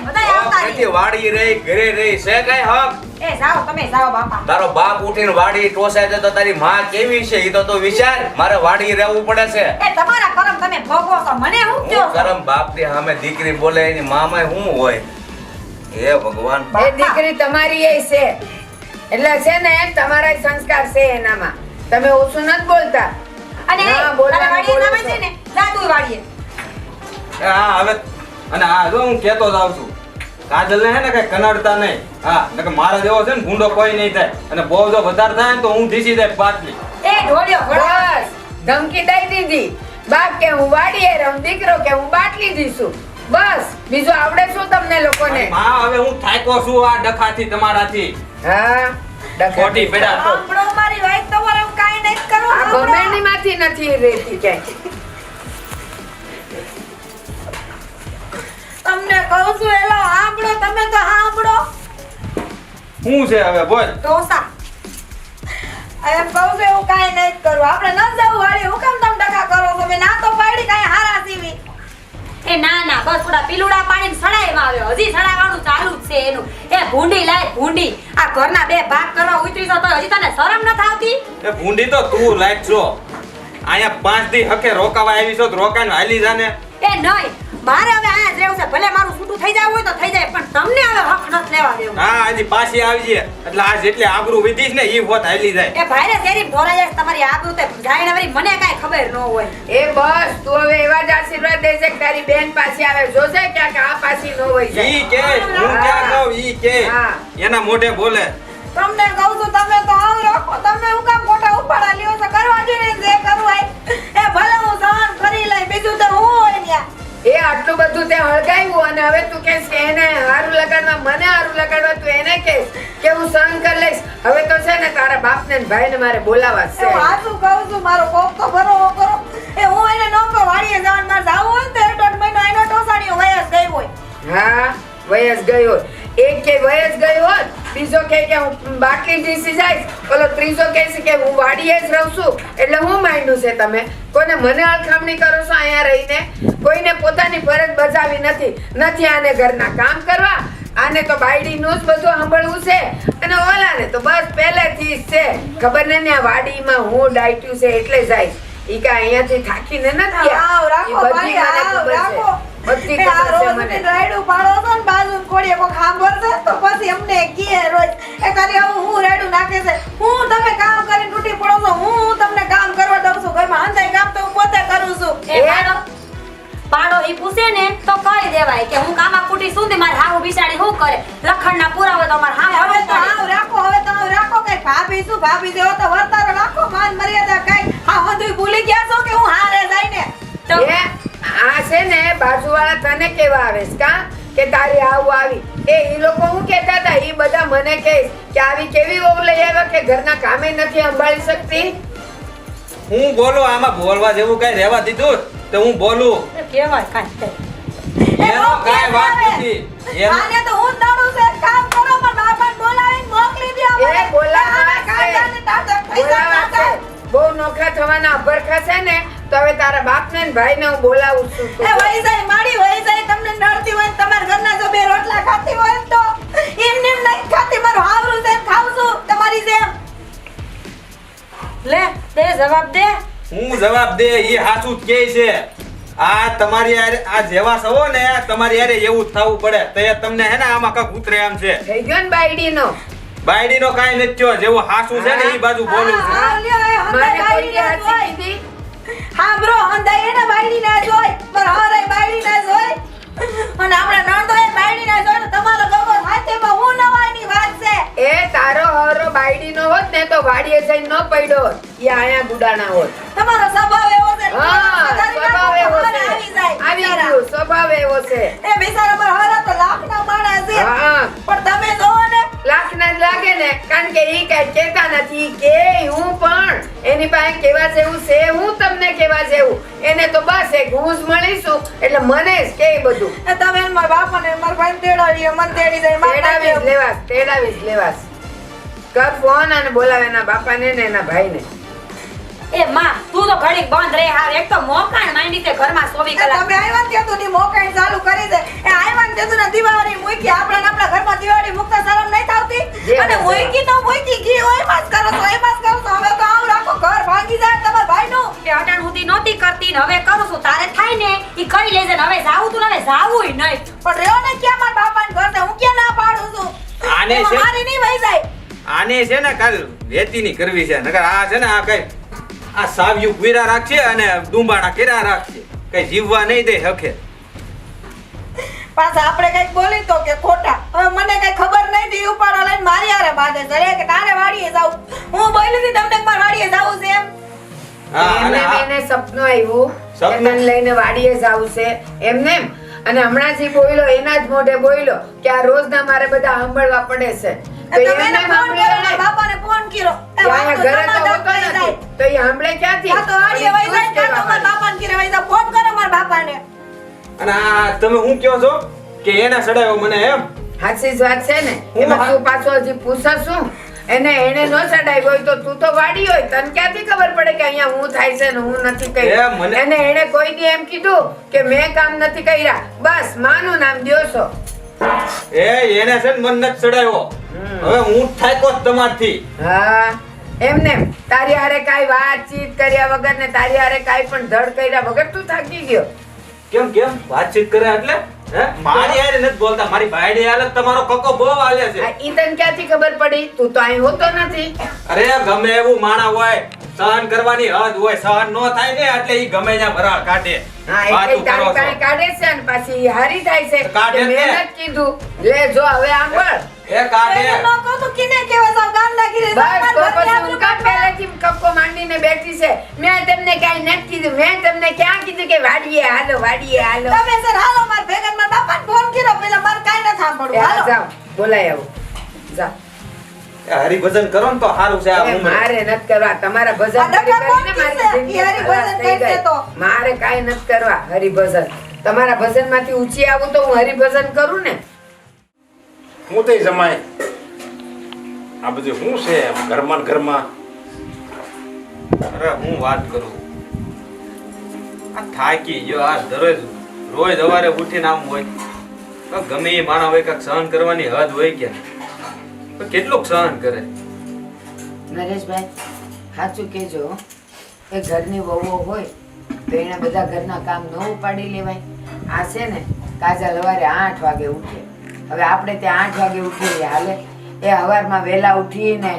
બધાય આવતા હક નથી, રહે. વાડી રહી ઘરે રહી છે કાંઈ હક? એ જાઓ તમે જાઓ બાપા. તારો બાપ ઉઠીને વાડી ટોસાય છે તો તારી માં કેવી છે એ તો વિચાર. મારે વાડી રહેવું પડે છે. એ તમારા કરમ તમે ભોગવો છો મને હું હું કયો છો? કરમ બાપની સામે દીકરી બોલે એની મામાય હું હોય. હે ભગવાન. એ દીકરી તમારી એ છે એટલે છે ને તમારા સંસ્કાર છે એનામાં. તમે ઓછું નથી બોલતા. અને ના, તારા બોલવાનું વાડીએ બોલો નામે છો. છે ને જા તું વાડીએ. એ હા હવે અને હા જો હું કહેતો જ આવું છું કાજલ ને હે ને કઈ કનડતા નહીં. હા નકર મારા જેવો છે ને ગુંડો કોઈ નહીં થાય અને બહુ જો વધારે થાય ને તો હું ધીસી જાય પાટલી. એ ઢોળ્યો ઘોડો. બસ ધમકી દઈ દીધી. બાપ કે હું વાડીએ રહું, દીકરો કે હું બાટલી દીશું. બસ બીજું આવડે શું તમને લોકોને? માં હવે હું થાક્યો છું આ ડખાથી તમારાથી. હા ખોટી પડ્યા તો સાંભળો મારી વાત, તમારે હું કાંઈ નહીં કરવું. આ ગમેની માંથી નથી રહેતી ક્યાંય. તમને કહું છું એલો સાંભળો, તમે તો સાંભળો. શું છે હવે બોલ ઢોસા એમ કહું છું એવું કાંઈ નહીં કરવું. આપણે ન જવું વાળી, હું કેમ તમે ટકા કરો છો? મેં ના તો પાડી કાંઈ હારા સીવી. એ ના ના બસ થોડા પીલુડા પાણીને સડાઈમાં આવ્યો, હજી સડાવવાનું ચાલુ જ છે એનું. એ ભૂંડી લાય ભૂંડી, આ ઘરના બે ભાગ કરવા ઉતરી છો તો હજી તને શરમ નથી આવતી? એ ભૂંડી તો તું લાયક છો. અહીંયા 5 દી હકે રોકાવા આવી છો તો રોકાઈને હાલી જાને. એ નહીં, મારે હવે અહીંયા જ રહેવું છે. ભલે મારું છૂટું થઈ જવું હોય તો થઈ જાય, પણ તમને હવે હક નથી લેવા દેવું. હા હજી પાછી આવી છે એટલે આ જેટલી આબરૂ વિધીશ ને ઈ હોત હાલી જાય. એ ભાઈને શેરી ઢોરાઈ જાય તમારી આબરૂ તે જાય ને વળી મને કાંઈ ખબર ન હોય. એ બસ તું હવે એવા જ આશીર્વાદ દેજે કે તારી બેન પાછી આવે. જોજે ક્યાંક આ પાછી ન હોય જાય. ઈ કે હું ક્યાં કહું ઈ કે હા. એના મોઢે બોલે. તમને કહું છું તમે તો આવ રાખો. તમે હું કામ ખોટા ઉપાડા લ્યો છો? કરવા જોઈએ જે કરવું હોય એ ભલે હું સહન કરી લઈ, બીજું તો હું હોય ન્યા. એ આટલું બધું તે હળગાવ્યું અને હવે તું કહેશ કે એને હારું લગાડવા, મને હારું લગાડવા, તું એને કહેશ કે હું સહન કરી લઈશ. હવે તો છે ને તારા બાપને ને ભાઈને મારે બોલાવા જ એ હું છે. હાચું કહું છું, મારો કોક તો ભરો કરો. એ હું એને ન કહું વાડીએ જવાનું, મારે જાવું હોય ને તો 1.5 મહિનો એનો ટોસાણીઓ વયસ ગઈ હોય. હા વયસ ગયો. એક કે વયસ ગયો હોત, બીજો કે હું બાટલી ઢીસી જઈશ, ઓલો ત્રીજો કહે છે કે હું વાડીએ જ રહું છું. એટલે હું માંડ્યું છે તમે કોને મને અળખામણી કરો છો અહીંયા રહીને? કોઈને પોતાની ફરજ બજાવી નથી આને ઘરના કામ કરવા, આને તો બાયડીનું જ બધું સાંભળવું છે, અને ઓલાને તો બસ પહેલેથી જ છે ખબર ને આ વાડીમાં હું ડાયટ્યું છે એટલે જાય. ઈ કા અહીંયાથી થાકીને નથી આવ રાખો ભાઈ, આવ રાખો. બધી એ આ ખબર છે રોજ મને. રાયડું પાડો છો ને બાજુ કોડીએ કોક સાંભળશે તો પછી અમને કહે રોજ એ ખાલી આવું હું રાયડું નાખે છે. હું તમે કામ કરીને તૂટી પડો છો, હું તમને કામ કરવા દઉં છું ઘરમાં. અંધાઈ કામ તો હું પોતે કરું છું. એ પાડો ઈ પૂછે ને તો કહી દેવાય કે હું કામા કુટી સુધી મારે હાવ બિસાડી શું કરે, લખણના પુરાવે તો મારે હાવ હવે તો આવ રાખો, હવે તો આવ રાખો. કઈ ભાભી શું ભાભી જેવો તો વર્તારો રાખો, માન મર્યાદા કઈ. હા બધું ભૂલી ગયા છો કે હું હારે જઈને તો એ આ છે ને બાજુવાળા તને કેવા આવે છે કા કે તારી આવું આવી? ઈ લોકો હું કહેતા હતા ઈ બધા મને કહે કે આવી કેવી વહુ લઈ આવ્યો કે ઘરના કામે નથી સંભાળી શકતી. હું બોલું આમાં બોલવા જેવું કઈ રહેવા દીધું તો હું બોલું. કેવાય કાંઈ એનો કાંઈ વાત નથી. એનો આને તો હું દોડું છે કામ કરો, પણ બાપાને બોલાવીને મોકલી દે. એ બોલાવા કાંટાને ટાટા પૈસા ટાટા. બહુ નોખા થવાના અભરખા છે ને તો હવે તારા બાપને ને ભાઈને હું બોલાવું છું. એ વહી જાય માડી વહી જાય. તમને નડતી હોય ને તમારા ઘરના જો બે રોટલા ખાતી હોય ને તો એમને એમ નહીં ખાતી. મારું હાવરું છે ખાઉં છું તમારી જેમ. લે તે જવાબ દે. હું જવાબ દે એ સાચું જ કહે છે. આ તમારી હારે આ જેવા સવો ને તમારી હારે એવું જ થવું પડે તો એ તમને હે ને આમાં કાંઈક ઉતરે એમ છે. થઈ ગયો ને બાયડીનો. બાયડીનો કાંઈ નથી થયો. જેવું સાચું છે ને એ બાજુ બોલું છું. હા, લ્યો, એ મને હંધાઈ કોઈ બાયડી ના હાચી જોઈ. કીધી? હા બ્રો, હંધાઈ એને બાયડી ના જોઈ, પણ હરાઈ બાયડી ના જોઈ. અને આપણે નણંદોએ બાયડી ના જોઈ તો તમારો ગગો હાથેમાં હું નવાઈની વાત છે. એ તારો હરો બાયડીનો હોત ને તો વાડીએ જઈને ન પડ્યો હોત. ઈ આયા ગુડાણા હોત. તમારો સ્વભાવ એવો છે. હા, સ્વભાવ એવો છે. આવી જાય આવી બિચારા. ગયું, સ્વભાવ એવો છે. એ બિચારા પર હરા તો લાખના માણસ છે. હા, પણ તમે જોવો ને લાખના જ લાગે ને, કારણ કે ઈ કઈ કહેતા નથી કે હું પણ એની પાસે કેવા જેવું છે, હું તમને કેવા જેવું. એને તો બસ એક હું જ મળીશું એટલે મને જ કે બધું એ તમે મારા બાપાને મારા ભાઈને તેડાવીએ, મને તેડી જાય. તેડાવી જ લેવાસ, તેડાવી જ લેવાસ. કર ફોન અને બોલાવે એના બાપાને ને એના ભાઈને. એ માં તું તો ઘડીક બંધ રહે. હાવ એક તો મોકાણ માંડી છે ઘરમાં 24 એ કલાક. તમે આવ્યા ને ત્યાં સુધી મોકાઈ ચાલુ કરી દે. એ આવ્યા ને ત્યાં સુધી દિવાળી મૂકી. આપણા ઘરમાં દિવાળી મૂકતા શરમ નહીં થતી? જે અને હશે. મૂકી તો મૂકી ગઈ હોય એમાં જ કરો છો, એમાં જ કરો છો. હવે તો આવું રાખો ઘર ભાંગી જાય તમારા ભાઈનું. કે અટાણ સુધી નહોતી કરતી ને હવે કરું છું. તારે થાય ને ઈ કરી લેજે ને. હવે જાવું તું ને હવે જાવુંય નહીં. પણ રહ્યો ને ક્યાં મારા બાપાને ઘર છે? હું ક્યાં ના પાડું છું? આને એમાં છે- મારી નહીં વહી જાય. આને છે ને કાલ વેતીની કરવી છે. નકર આ છે ને આ કઈ આ સાવ્યું કુરા રાખશે અને ડુંબાણા કર્યા રાખશે. કઈ જીવવા નહીં દે હકે. પાછા આપણે કઈક બોલી તો કે ખોટા. હવે મને કઈ ખબર નહીં થી ઉપાડો લઈને મારી હારે બાંધે છે. રે કે તારે વાડીએ જાવું. હું બોલી હતી તમને કે મારે વાડીએ જાવું છે એમ. હા, અને એમને આ- એને સપનું આવ્યું કે સપનું? તને લઈને વાડીએ જાવું છે એમને એમ. અને હમણાં જે બોલ્યો એના જ મોઢે બોલ્યો કે આ રોજના મારે બધા સાંભળવા પડે છે. તો તમે એને એમને ફોન કર્યો, મારા બાપાને ફોન કર્યો. એ ત્યાં વાત તો ઘરે તો સમાધાન હોતો થઈ જાય. નથી તો એ સાંભળે ક્યાંથી? કાં તો વાડીએ વહી જાય, કાં તો મારા બાપાને ઘરે વહી જાય. ફોન કરો મારા બાપાને. અને આ તમે શું કહો છો કે એને સડાયો મને એમ? હાચી જ વાત છે ને હું એમાં હા- તું પાછો હજી પૂછસ શું? એને નો ચડાઈ હોય તો તું તો વાડી હોય તને ક્યાંથી ખબર પડે કે અહીંયા હું થાય છે ને હું નથી એ કર્યું? મને- એને કોઈ દી એમ કીધું કે મેં કામ નથી કર્યા બસ માનું નામ દ્યો છો. એને છે ને મને નથી સડાયો. હવે હું જ થાક્યો જ તમારથી. હા એમને તારી હારે કાઈ વાતચીત કર્યા વગર ને તારી હારે કાઈ પણ ધડ કર્યા વગર તું થાકી ગયો. કેમ વાતચીત કરે એટલે હે? મારી હારે નથી બોલતા, મારી બાયડી હાલત તમારો કક્કો બહુ હાલે છે. આ ઈ તને ક્યાંથી ખબર પડી? તું તો અહીં હોતો નથી. અરે ગમે એવું માણા હોય સહન કરવાની હદ હોય, સહન નો થાય ને એટલે ઈ ગમે ત્યાં ભરાળ કાઢે. હા એટલે વાતું કરો તારી છો. કાંઈ કાઢે છે ને પાછી ઈ હારી થાય છે કાઢે કે જ ને. મેં નથી કીધું લે જો હવે આંભળ. એ કાઢે. એને ન કહું તો કિને કહેવા જાવ? ગામના ઘીરે જાવ, બસ તો મારા ઘરની પછી આબરૂ હું કાં કાઢવા? પહેલેથી કક્કો માંડીને બેઠી છે? મેં તમને કાંઈ નથી કીધું. મેં તમને ક્યાં કીધું કે વાડીએ હાલો વાડીએ હાલો? તમે સર હાલો મારા ભેગા ને મારા બાપાને ફોન કર્યો, પેલા મારે કાંઈ નથી સાંભળવું. એ હાલો. જાઓ બોલાય આવો જાઓ. એ હરિભજન કરો ને તો સારું છે આ એ ઉંમરે. મારે નથી કરવા તમારા ભજન આ ડખા કરી કરીને કોણ મારી કીધે? જિંદગી ઈ હરિભજન ખલાસ થઈ કરશે ગઈ. તો. મારે કાંઈ નથી કરવા હરિભજન. તમારા ભજનમાંથી ઊંચી આવું તો હું હરિભજન કરું ને. હું તો જમાય આ બધું શું છે એમ ઘરમાં ને ઘરમાં? અરે હું વાત કરું, આ થાકી ગયો. આ દરરોજ રોજ સવારે ઉઠીને આમ હોય તો ગમે એ માણસ હોય કાંઈક સહન કરવાની હદ હોય કે તો કેટલુંક સહન કરે. નરેશભાઈ સાચું કહેજો એ ઘરની વહુઓ હોય તો એને બધા ઘરના કામ ન ઉપાડી લેવાય. આ છે ને કાજલ સવારે 8 વાગે ઉઠે. હવે આપણે ત્યાં 8 વાગે ઉઠીએ હાલે? એ સવારમાં વહેલા ઉઠીને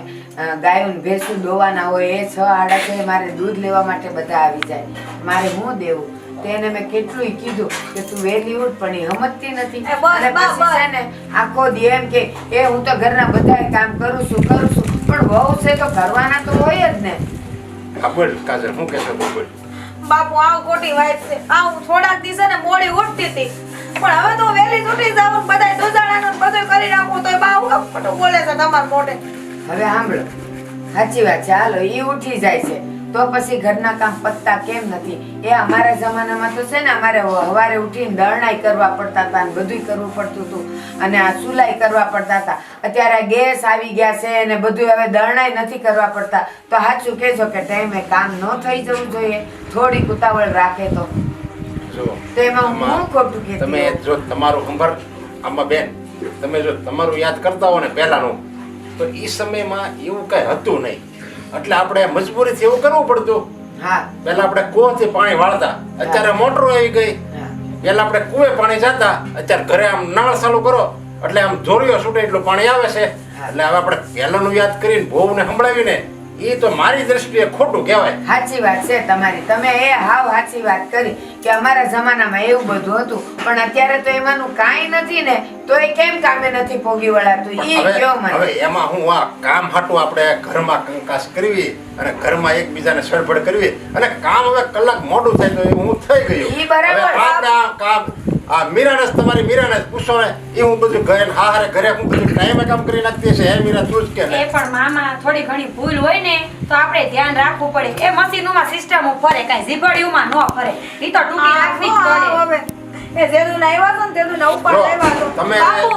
ગાયું ને ભેંસું દોવાના હોય એ 6:30 મારે દૂધ લેવા માટે બધા આવી જાય. મારે હું દેવું? તો એને મેં કેટલું કીધું કે તું વહેલી ઉઠ પણ એ સમજતી નથી. એ બસ, અને બસ, પછી છે ને આખો દી એમ કે એ હું તો ઘરના બધાય કામ કરું છું પણ વહુ છે તો કરવાના તો હોય જ ને. આ બોલ કાજલ શું કહેશો બોલ? બાપુ આવું ખોટી વાત છે. આ હું થોડાક દિવસે ને મોડી ઉઠતી હતી પણ હવે તો વહેલી જ ઉઠી જાઉં, બધાય દુધાણાનું ને બધું કરી નાખું તોય બા હું ખોટું બોલે છે તમારા મોઢે. હવે સાંભળો સાચી વાત છે હાલો ઈ ઉઠી જાય છે તો પછી ઘરના કામ પતતા કેમ નથી? એ અમારા જમાનામાં તો છે ને અમારે સવારે ઉઠીને દળણાઈ કરવા પડતા હતા ને બધુંય કરવું પડતું હતું અને આ સુલાઈ કરવા પડતા હતા. અત્યારે ગેસ આવી ગયા છે અને બધું હવે દળણાઈ નથી કરવા પડતા. તો સાચું કહેજો કે ટાઈમે કામ ન થઈ જવું જોઈએ? થોડીક ઉતાવળ રાખે તો જો તો એમાં હું આમાં ખોટું કહેતી તમે હોઉં? જો તમારું ખબર આમાં બેન તમે જો તમારું યાદ કરતા હો ને પહેલાનું તો એ સમયમાં એવું કઈ હતું નહીં એટલે આપણે મજબૂરીથી એવું કરવું પડતું. હા પહેલા આપણે કૂવાથી પાણી વાળતા, અત્યારે મોટરો આવી ગઈ. હા પહેલા આપણે કુએ પાણી જતા, અત્યારે ઘરે આમ નળ ચાલુ કરો એટલે આમ જોરિયો છૂટે એટલું પાણી આવે છે. એટલે હવે આપણે પહેલાનું યાદ કરીને બહુને સંભળાવીને એ તો મારી દ્રષ્ટિએ ખોટું કહેવાય. સાચી વાત છે તમારી. તમે એ હાવ સાચી વાત કરી કે અમારા જમાનામાં એવું બધું હતું પણ અત્યારે તો એમાંનું કાંઈ નથી ને તો એ કેમ કામે નથી પોગી વળાતું ઈ કયો હવે મને. એમાં હું આ કામ હાટું આપણે ઘરમાં કંકાસ કરવી અને ઘરમાં એકબીજાને સળભળ કરવી અને કામ હવે કલાક મોડું થાય તો એ હું થઈ ગયું. ઈ બરાબર. હવે આપણે આ કામ આ મીરાને જ તમારી મીરાને જ પૂછો ને એ હું બધું ઘરે હારે ઘરે હું બધું ટાઈમે કામ કરી નાખતી છે. હે મીરા તું જ કે એ ને પણ મામા થોડી ઘણી ભૂલ હોય ને તો આપણે ધ્યાન રાખવું પડે. એ મશીનોમાં સિસ્ટમ ફરે કાંઈ ઝીબડિયુંમાં ન ફરે. ઈ તો ટૂંકી રાખવી જ પડે. એ જેદુના આવ્યા છો ને તેદુના ઉપર જો, આવ્યા છો. તમે- બાપુ,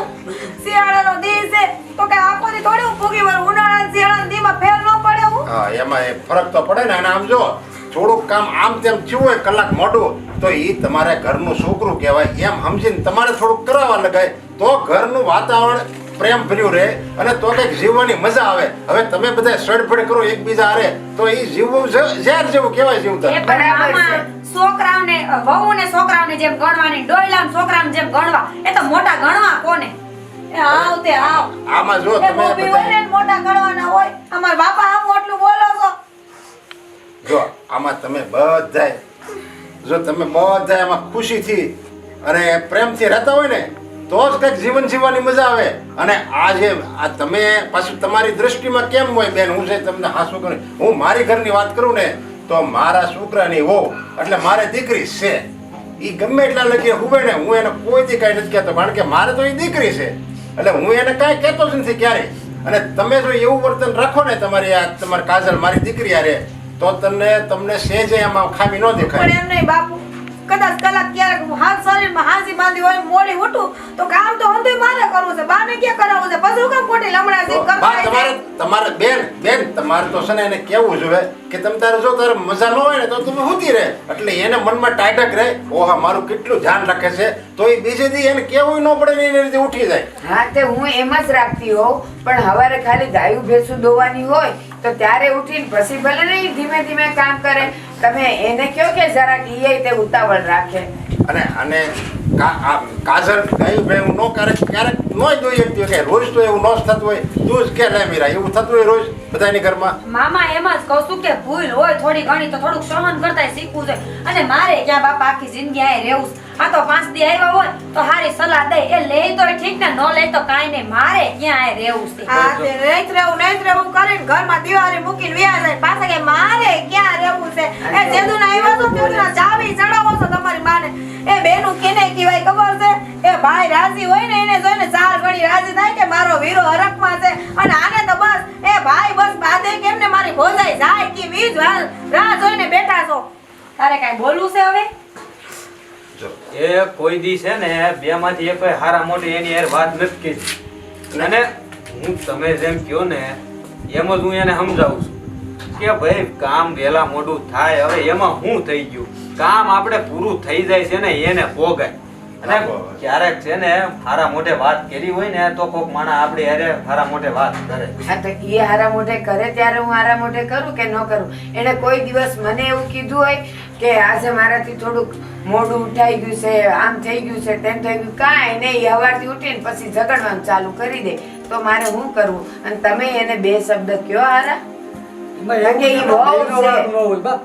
શિયાળાનો દી છે તો કે આખો દી થોડી હું ભૂગી વળું. ઉનાળાના શિયાળાના દીમાં ફેર ન પડે હું. હા એમાં એ ફરક તો પડે ને. અને આમ જો થોડુંક કામ આમ તેમ થયું હોય કલાક મોડું તો એ તમારે ઘરનું છોકરું કહેવાય એમ સમજીને તમારે થોડુંક કરાવવા લગાય તો ઘરનું વાતાવરણ પ્રેમ ભર્યું રહે અને તો કંઈક જીવવાની મજા આવે. હવે તમે બધા સડફડ કરો એકબીજા હારે તો એ જીવવું ઝેર જેવું કહેવાય એ જીવતા. પણ બરાબર મામા છે. છોકરાઓને વહુને છોકરાઓને જેમ ગણવાની, ડોયલાને છોકરાઓને જેમ ગણવા, એ તો મોટા ગણવા કોને? એ આવ તે આવ. આમાં જો એ તમે બોબી હોય ને બધા મોટા ગણવાના હોય. અમારા બાપા આમ આટલું બોલો છો. જો આમાં તમે બધાય જો તમે બધાય આમાં ખુશીથી અને પ્રેમથી રહેતા હોય ને તો જ કંઈક જીવન જીવવાની મજા આવે. અને આજે આ તમે પાછું તમારી દ્રષ્ટિમાં કેમ હોય બેન હું છે તમને હાસું કરું હું મારી ઘરની વાત કરું ને તો મારા છોકરાની વહુ એટલે મારે દીકરી છે. એ ગમે એટલા લગી હુવે ને હું એને કોઈથી કાંઈ નથી કહેતો કારણ કે મારે તો એ દીકરી છે એટલે હું એને કાંઈ કહેતો જ નથી ક્યારેય. અને તમે જો એવું વર્તન રાખો ને તમારી કાજલ મારી દીકરી હારે, તો તમને સહેજે એમાં ખામી ન પણ દેખાય. એમ નહીં બાપુ, કદાચ કલાક ક્યારેક હાથ શરીરમાં હાંસી બાંધી હોય મોડી ઉઠું તો કામ તો હંધુય મારે કરવું છે, બાને ક્યાં કરાવવું છે? પછી હું કામ ખોટી લમણાઝી બા, કરતા તમારે બેન તમારે તો છે ને એને કેવું જોઈએ કે તમે તારે જો તારે મજા ન હોય ને તો તમે હુતી રહે, એટલે એને મનમાં ટાઢક રહે, ઓહા મારું કેટલું ધ્યાન રાખે છે, તો એ બીજે દી એને કેવું ન પડે ને એની રીતે ઉઠી જાય. હા તે હું એમ જ રાખતી હોઉં, પણ હવારે ખાલી ગાયું ભેંસું દોવાની હોય તો ત્યારે ઉઠીને પછી ભલે નહીં ધીમે ધીમે કામ કરે. તમે એને કહો કે જરાક ઈ તે ઉતાવળ રાખે. અને કાજલ ગાયું ભેવું નો ક્યારેક નોય દોઈ શકતી હોય કે રોજ તો એવું ન થતું હોય. તું જ કે લે મીરા, એવું થતું હોય રોજ બધાની ઘરમાં? મામા એમ જ કહું છું કે ભૂલ હોય થોડી ઘણી તો થોડુંક સહન કરતા શીખવું જોઈએ. અને મારે ક્યાં બાપા આખી જિંદગી આ રહેવું છે? આ તો 5 દી આવ્યા હોય તો હારી સલાહ દે, એ લે તો ઠીક ને, ન લે તો કાંઈ નહીં. મારે ક્યાં આ રહેવું છે? હા તે નહીં રહેવું કરીને ઘરમાં દિવાળી મૂકીને વ્યા જાય પાછા કે મારે ક્યાં રહેવું છે? એ જેદુના આવ્યા છો તેદુના ચાવી ચડાવો છો તમારી માને. એ બેનું કેને કહેવાય ખબર છે? એ ભાઈ રાજી હોય ને એને જોઈને 4 ઘડી રાજી થાય કે મારો વીરો હરખમાં છે. અને આને તો બસ એ ભાઈ બસ બાંધે કેમ ને મારી ભોજાઈ જાય કે વીજ રાહ જોઈને બેઠા છો. તારે કાંઈ બોલવું છે હવે? એ કોઈ દી છે ને બે માંથી એક હારા મોટી એની યાર વાત નથી કીધી. અને હું તમે જેમ કહો ને એમ જ હું એને સમજાવું છું કે ભાઈ કામ વહેલા મોડું થાય, હવે એમાં શું થઈ ગયું? કામ આપણે પૂરું થઈ જાય છે ને એને ભોગાય. અને ક્યારેક છે ને હારા મોઢે વાત કરી હોય ને તો કોક માણા આપણે હારે હારા મોઢે વાત કરે. હા તો એ હારા મોઢે કરે ત્યારે હું હારા મોઢે કરું કે ન કરું? એને કોઈ દિવસ મને એવું કીધું હોય કે આજે મારાથી થોડુંક મોઢું ઉઠાઈ ગયું છે, આમ થઈ ગયું છે, તેમ થઈ ગયું? કાંઈ નહીં, હવારથી ઉઠીને પછી ઝઘડવાનું ચાલુ કરી દે તો મારે શું કરવું? અને તમે એને 2 શબ્દ કયો હારા? એમાં કે ઈ બહુ બેયનો છે. વાંક ન હોય બા,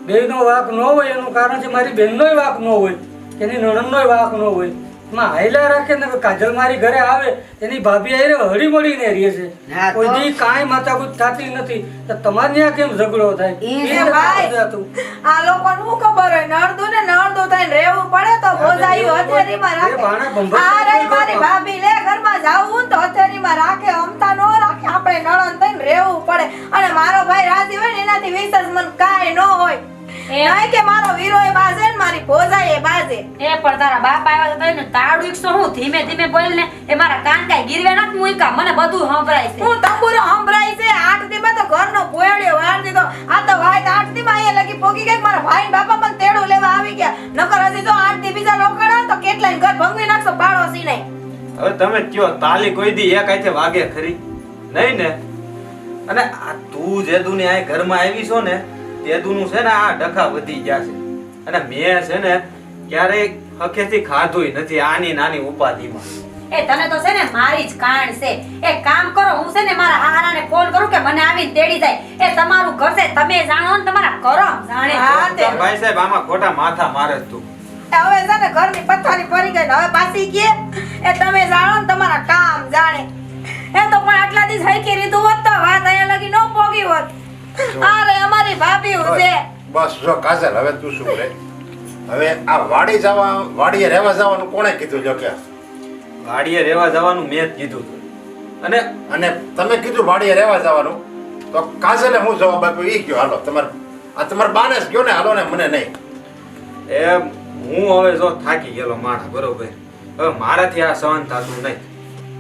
બેયનો વાંક ન હોય એનું કારણ છે મારી બહેનનોય વાંક ન હોય, એની નણંદનોય વાંક ન હોય. એમાં હાયલા રાખે ને કે કાજલ મારી ઘરે આવે એની ભાભી હારે હળી મળીને રહે છે, હા તો? કોઈ દી કાંઈ માથાકૂટ થતી નથી. તો તમારે ત્યાં કેમ ઝઘડો થાય? ઈ એ છે નથી ભાઈ. સમજાતું. આ લોકોને શું ખબર હોય? નળદું થઈને રહેવું પડે તો ભોજાયું હથેળીમાં એ ભાણા રાખે. બંબર આ રહી કરતો. મારી ભાભી લે ઘરમાં જાવું તો હથેળીમાં રાખે, અમતા નો રાખે. આપણે નળન થઈને રહેવું પડે. અને મારો ભાઈ રાજી હોય ને એનાથી વિશેષ મને કાંઈ ન હોય. નહીં કે મારો વીરો એ બાજે ને મારી ભોજાઈ એ બાજે. એ પણ તારા બાપ આવ્યા તો તને તાળું ઈકસો હું ધીમે ધીમે બોલ ને. એ મારા કાન કાંઈ ગીરવે નથી મૂક્યા, મને બધું સંભળાય છે. હું તંબુરો સંભળાય છે. 8 દીમાં તો ઘરનો પોયડ્યો વાર દીધો. આ તો ભાઈ 8 દીમાં અહીંયા લગી પોગી ગઈ. મારા ભાઈ ને બાપા પણ તેડું લેવા આવી ગયા. નકર હજી તો 8 દી બીજા રોકડા તો કેટલાય ઘર ભંગવી નાખશો પાડોશી નહીં. હવે તમે કયો તાલી કોઈ દી એક હાથે વાગે ખરી? નહીં ને. અને આ તું જેદુની આ ઘરમાં આવી છો ને તેદુનું છે ને આ ડખા વધી ગયા છે. અને મેં છે ને ક્યારેય હકેથી ખાધુંય નથી આની નાની ઉપાધિમાં. એ તને તો છે ને મારી જ કાણ છે. એક કામ કરો, હું છે ને મારા હારાને ફોન કરું કે મને આવીને તેડી જાય. એ તમારું ઘર છે, તમે જાણો ને તમારા કરમ જાણે. હા તે ભાઈ સાહેબ આમાં ખોટા માથા મારે જ તું. હવે છે ને ઘરની પથારી ફરી ગઈ ને હવે પાછી કે એ તમે જાણો ને તમારા કામ જાણે. એ તો પણ આટલા દિવસ હૈકી રીતું હોત તો વાત અહીંયા લગી ન પોગી હોત. આ રે અમારી ભાભી છે. બસ જો કાજલ, હવે તું શું કરે? હવે આ વાડીએ રહેવા જવાનું કોણે કીધું? જો કે વાડીએ રહેવા જવાનું મેં જ કીધું હતું. અને તમે કીધું વાડીએ રહેવા જવાનું, તો કાજલે હું જવાબ આપ્યો ઈ કયો? હાલો તમારા બાને જ કયો ને, હાલો ને, મને નહીં. એ હું હવે જો થાકી ગયેલો માણસ, બરોબર. હવે મારાથી આ સહન થતું નહીં.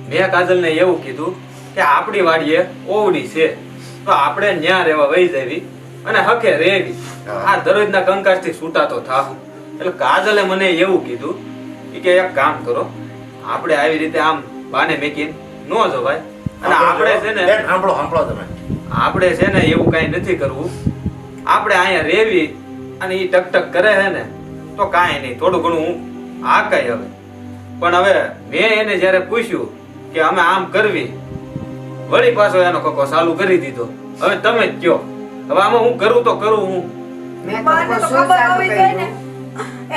મેં કાજલને એવું કીધું કે આપણી વાડીએ ઓવડી છે તો આપણે ન્યા રહેવા વહી જવી અને હકે રહેવી. આ દરરોજના કંકાસથી છૂટા તો થાવું. એટલે કાજલે મને એવું કીધું કે એક કામ કરો, આપણે આવી રીતે આમ બાને મેકીને ન જવાય. અને આપણે છે ને બેન, સાંભળો તમે. આપણે છે ને એવું કાંઈ નથી કરવું. આપણે અહીંયા રહેવી અને ઈ ટક કરે છે ને તો કાંઈ નહીં, થોડું ઘણું હું આ કઈ હવે. પણ હવે મેં એને જ્યારે પૂછ્યું કે અમે આમ કરવી, વળી પાછો એનો કોકો ચાલુ કરી દીધો. હવે તમે જ કયો, હવે આમાં હું કરું તો કરું હું. મેં બાને તો શું ખબર ચાલુ હોવી જોઈએ ને. કર્યું?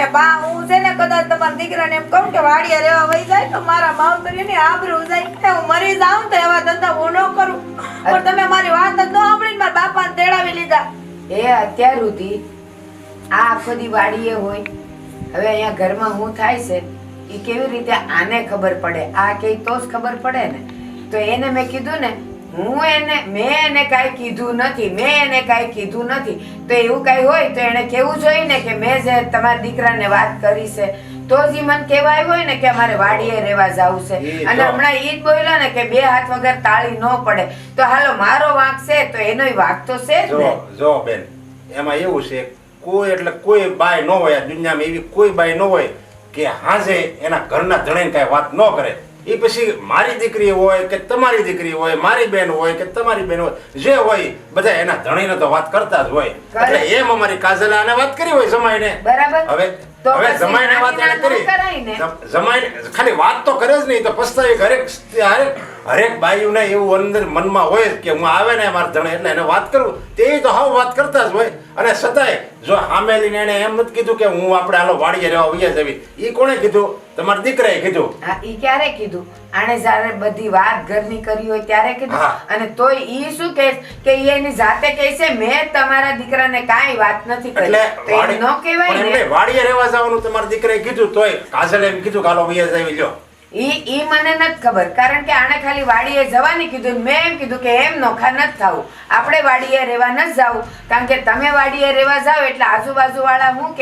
એ બા હું છે ને કદાચ તમારા દીકરાને એમ કહું કે વાડીએ રહેવા વહી જાય તો મારા માવતરીની આબરૂ જાય. એ હું મરી જાઉં તો એવા ધંધા હું ન કરું. પણ તમે મારી વાત જ ન સાંભળીને મારા બાપાને તેડાવી લીધા. એ અત્યાર સુધી આ આખો દી વાડીએ હોય, હવે અહીંયા ઘરમાં હું થાય છે એ કેવી રીતે આને ખબર પડે? આ કે તો જ ખબર પડે ને. તો એને મેં કીધું ને મેં એને કાંઈ કીધું નથી તો એવું કાંઈ હોય તો એને કહેવું જોઈએ ને કે મેં જે તમારા દીકરાને વાત કરી છે તો જ ઈ મને કહેવા આવ્યો હોય ને કે અમારે વાડીએ રહેવા જાવું છે અને હમણાં ઈ જ બોલ્યા ને કે બે હાથ વગર તાળી ન પડે તો હાલો મારો વાંક છે તો એનોય વાંક તો છે જ ને. જો બેન એમાં એવું છે કોઈ એટલે કોઈ બાઈ ન હોય આ દુનિયામાં એવી કોઈ બાઈ ન હોય કે હાજે એના ઘરના ધણીને કાંઈ વાત ન કરે. એ પછી મારી દીકરી હોય કે તમારી દીકરી હોય, મારી બેન હોય કે તમારી બેન હોય, જે હોય બધા એના ધણીને તો વાત કરતા જ હોય. એટલે એમ અમારી કાજલે આને વાત કરી હોય જમાઈને. બરાબર. હવે તો હવે પછી જમાઈને વાત એને નાની ના કરાય ને. કરી જમાઈને ખાલી વાત તો કરે જ નહીં તો પસ્તાવી હરેક બાઈઓને એવું અંદર મનમાં હોય કે હું આવે ને મારા ધણે એટલે એને વાત કરું તે તો હાવ વાત કરતા જ હોય. અને છતાંય જો સામેલીને એને એમ નથી કીધું કે હું આપણે હાલો વાડીએ રહેવા વૈયા જવી. એ કોણે કીધું? તમારા દીકરાએ કીધું. હા, ઈ ક્યારે કીધું? આણે જ્યારે બધી વાત ઘરની કરી હોય ત્યારે કીધું. હા. અને તોય ઈ શું કહે કે ઈ એની જાતે કહે છે મેં તમારા દીકરાને કાંઈ વાત નથી કરી. એટલે તો એમ ન કહેવાય પણ ને. એમને વાડીએ રહેવા જવાનું તમારા દીકરાએ કીધું તોય કાજલે એમ કીધું કે હાલો વૈયા જવી લ્યો. ઈ મને નથી ખબર કારણ કે આણે ખાલી વાડીએ જવાની કીધું મેં એમ કીધું કે એમ નોખા નથી થવું, આપણે વાડીએ રહેવા નથી જવું કારણ કે તમે વાડીએ રહેવા જાવ એટલે આજુબાજુ વાળા શું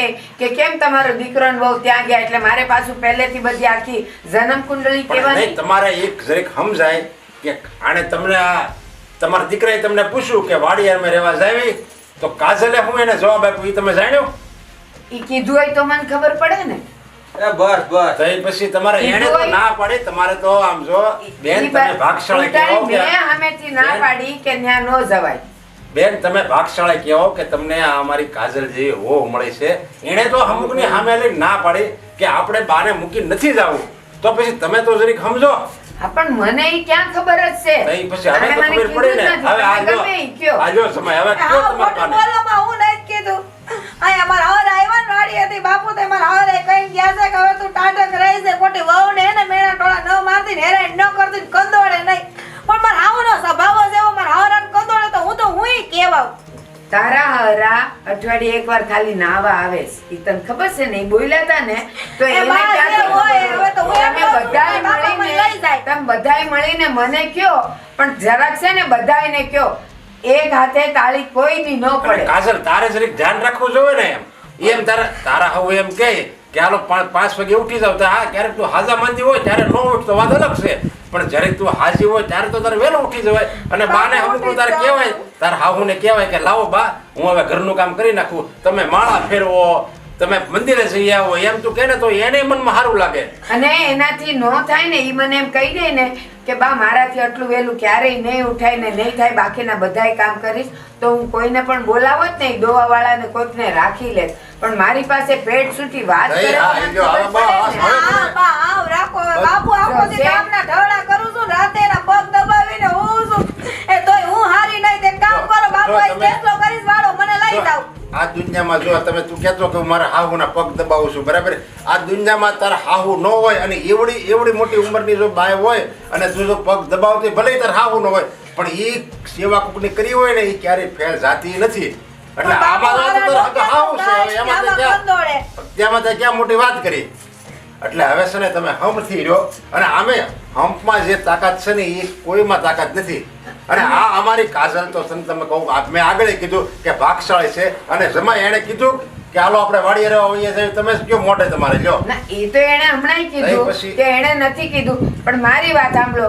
કે કેમ તમારો દીકરો ને વહુ ત્યાં ગયા એટલે મારે પાછું પહેલેથી બધી આખી જન્મ કુંડળી પણ કહેવાની. નહીં, તમારે એક જરીક સમજાય કે આણે તમને તમારા દીકરાએ તમને પૂછ્યું કે વાડીએ અમે રહેવા જાવી તો કાજલે હું એને જવાબ આપ્યો એ તમે જાણ્યો? ઈ કીધું હોય તો મને ખબર પડે ને. બસ તો એ પછી તમારે એને તો ના પાડી. તમારે તો આમ જો બેન તમે ભાગશાળે કહેવો કે મેં સામેથી ના પાડી કે ત્યાં ન જવાય. બેન તમે ભાગશાળે કહેવો કે તમને આ અમારી કાજલ જેવી હો મળી છે. એણે તો અમુકની સામે લઈને ના પાડી કે આપણે બાને મૂકી નથી જવું. તો પછી તમે તો જરીક સમજો. હા પણ મને ઈ ક્યાં ખબર જ છે. નહીં પછી હવે આણે તો મને ખબર પડી ને. કીધું જ નથી. હવે આજો તમે ગમે ઈ કયો. આજો સમય હવે કયો હા, તમારા ખોટું બાને. બોલવામાં હું નહીં કીધું. અહીંયા મારા હાવર આવ્યા ને વાડી હતી બાપુ તે મારા હાવરે કઈ ગયા છે કે હવે તું ટાટક રહી છે ખોટી વહુને એને મેણા ટોળા ન મારતી ને હેરાન ન કરતી ને કંદોડે નહીં. પણ મારા હાવનો સ્વભાવ જ એવો મારા હાવરાને કંદોડે તો હું તો હુંય કહેવાઉં. તારા હરા અઠવાડિયે એકવાર ખાલી નાવા આવે છે. ઈ તને ખબર છે ને ઈ બોલ્યા તા ને તો એ એને બહાર ક્યાંથી જે હોય, ખબર? હવે તો હું એમ તમે કહું છું કે બધાય બાપા મને લઈ જાય. તમે બધાય મળીને મને કયો પણ જરાક છે ને બધાયને કયો એક હાથે તાળી કોઈની ન અને પડે. કાજલ તારે જરીક ધ્યાન રાખવું જોઈએ ને. એમ તારા હવે એમ કહે કે હાલો 5 વાગે ઉઠી જાવ તો હા ક્યારેક તું હાજા માંદી હોય ત્યારે ન ઉઠ તો વાત અલગ છે. પણ જ્યારે તું હાજી હોય ત્યારે તો તારે વહેલો ઉઠી જવાય. અને બાને અમુક તારે કહેવાય તારે હાહુને કહેવાય કે લાવો બા હું હવે ઘરનું કામ કરી નાખું, તમે માળા ફેરવો, તમે મંદિરે જઈ આવો એમ તું કહે ને તો એને મનમાં સારું લાગે. અને એનાથી નો થાય ને ઈ મને એમ કહી દે ને કે બા મારાથી આટલું વહેલું ક્યારેય નહીં ઉઠાય ને નહીં થાય બાકીના બધાય કામ કરીશ તો હું કોઈને પણ બોલાવો જ નહીં, દોવા વાળાને કોઈકને રાખી લે. પણ મારી પાસે પેટ છૂટી વાત નહીં, કરે હા, તો એ મને જો, હવે ખબર બા, પડે ને. હા, બા, આવ રાખો હવે. બાપુ આખો દી કામના ઢવડા કરું છું ને રાતે એના પગ દબાવીને હું છું. એ તોય હું હારી નહીં તે કામ કરો બાપુ જો આજ તમે- ફેસલો કરીશ વાળો મને લઈ જો, જાવ. આ દુનિયામાં જો તમે તું કહેતો કે હું મારા હાહુના પગ દબાવું છું બરાબર. આ દુનિયામાં તારા હાહુ ન હોય અને એવડી મોટી ઉંમરની જો બાય હોય અને તું જો પગ દબાવતી ભલે તારા હાહુ ન હોય પણ એ સેવા કોકની કરી હોય ને એ ક્યારેય ફેલ જાતી નથી. એટલે આમાં તો તારા હાહુ છે હવે એમાં તો ત્યાંમાં તે ક્યાં મોટી વાત કરી. એટલે હવે છે ને તમે હમથી રહ્યો અને આમે હંપમાં જે તાકાત છે ને એ કોઈમાં તાકાત નથી. અને આ અમારી કાજલ તો તમે કહું મેં આગળ કીધું કે ભાગશાળી છે અને જમાઈ એણે કીધું કે હાલો આપણે વાડીએ રહેવા હોઈએ છીએ તમે કયો મોઢે તમારે લ્યો. ના એ તો એને હમણાં કીધું પછી? કે એને નથી કીધું પણ મારી વાત સાંભળો.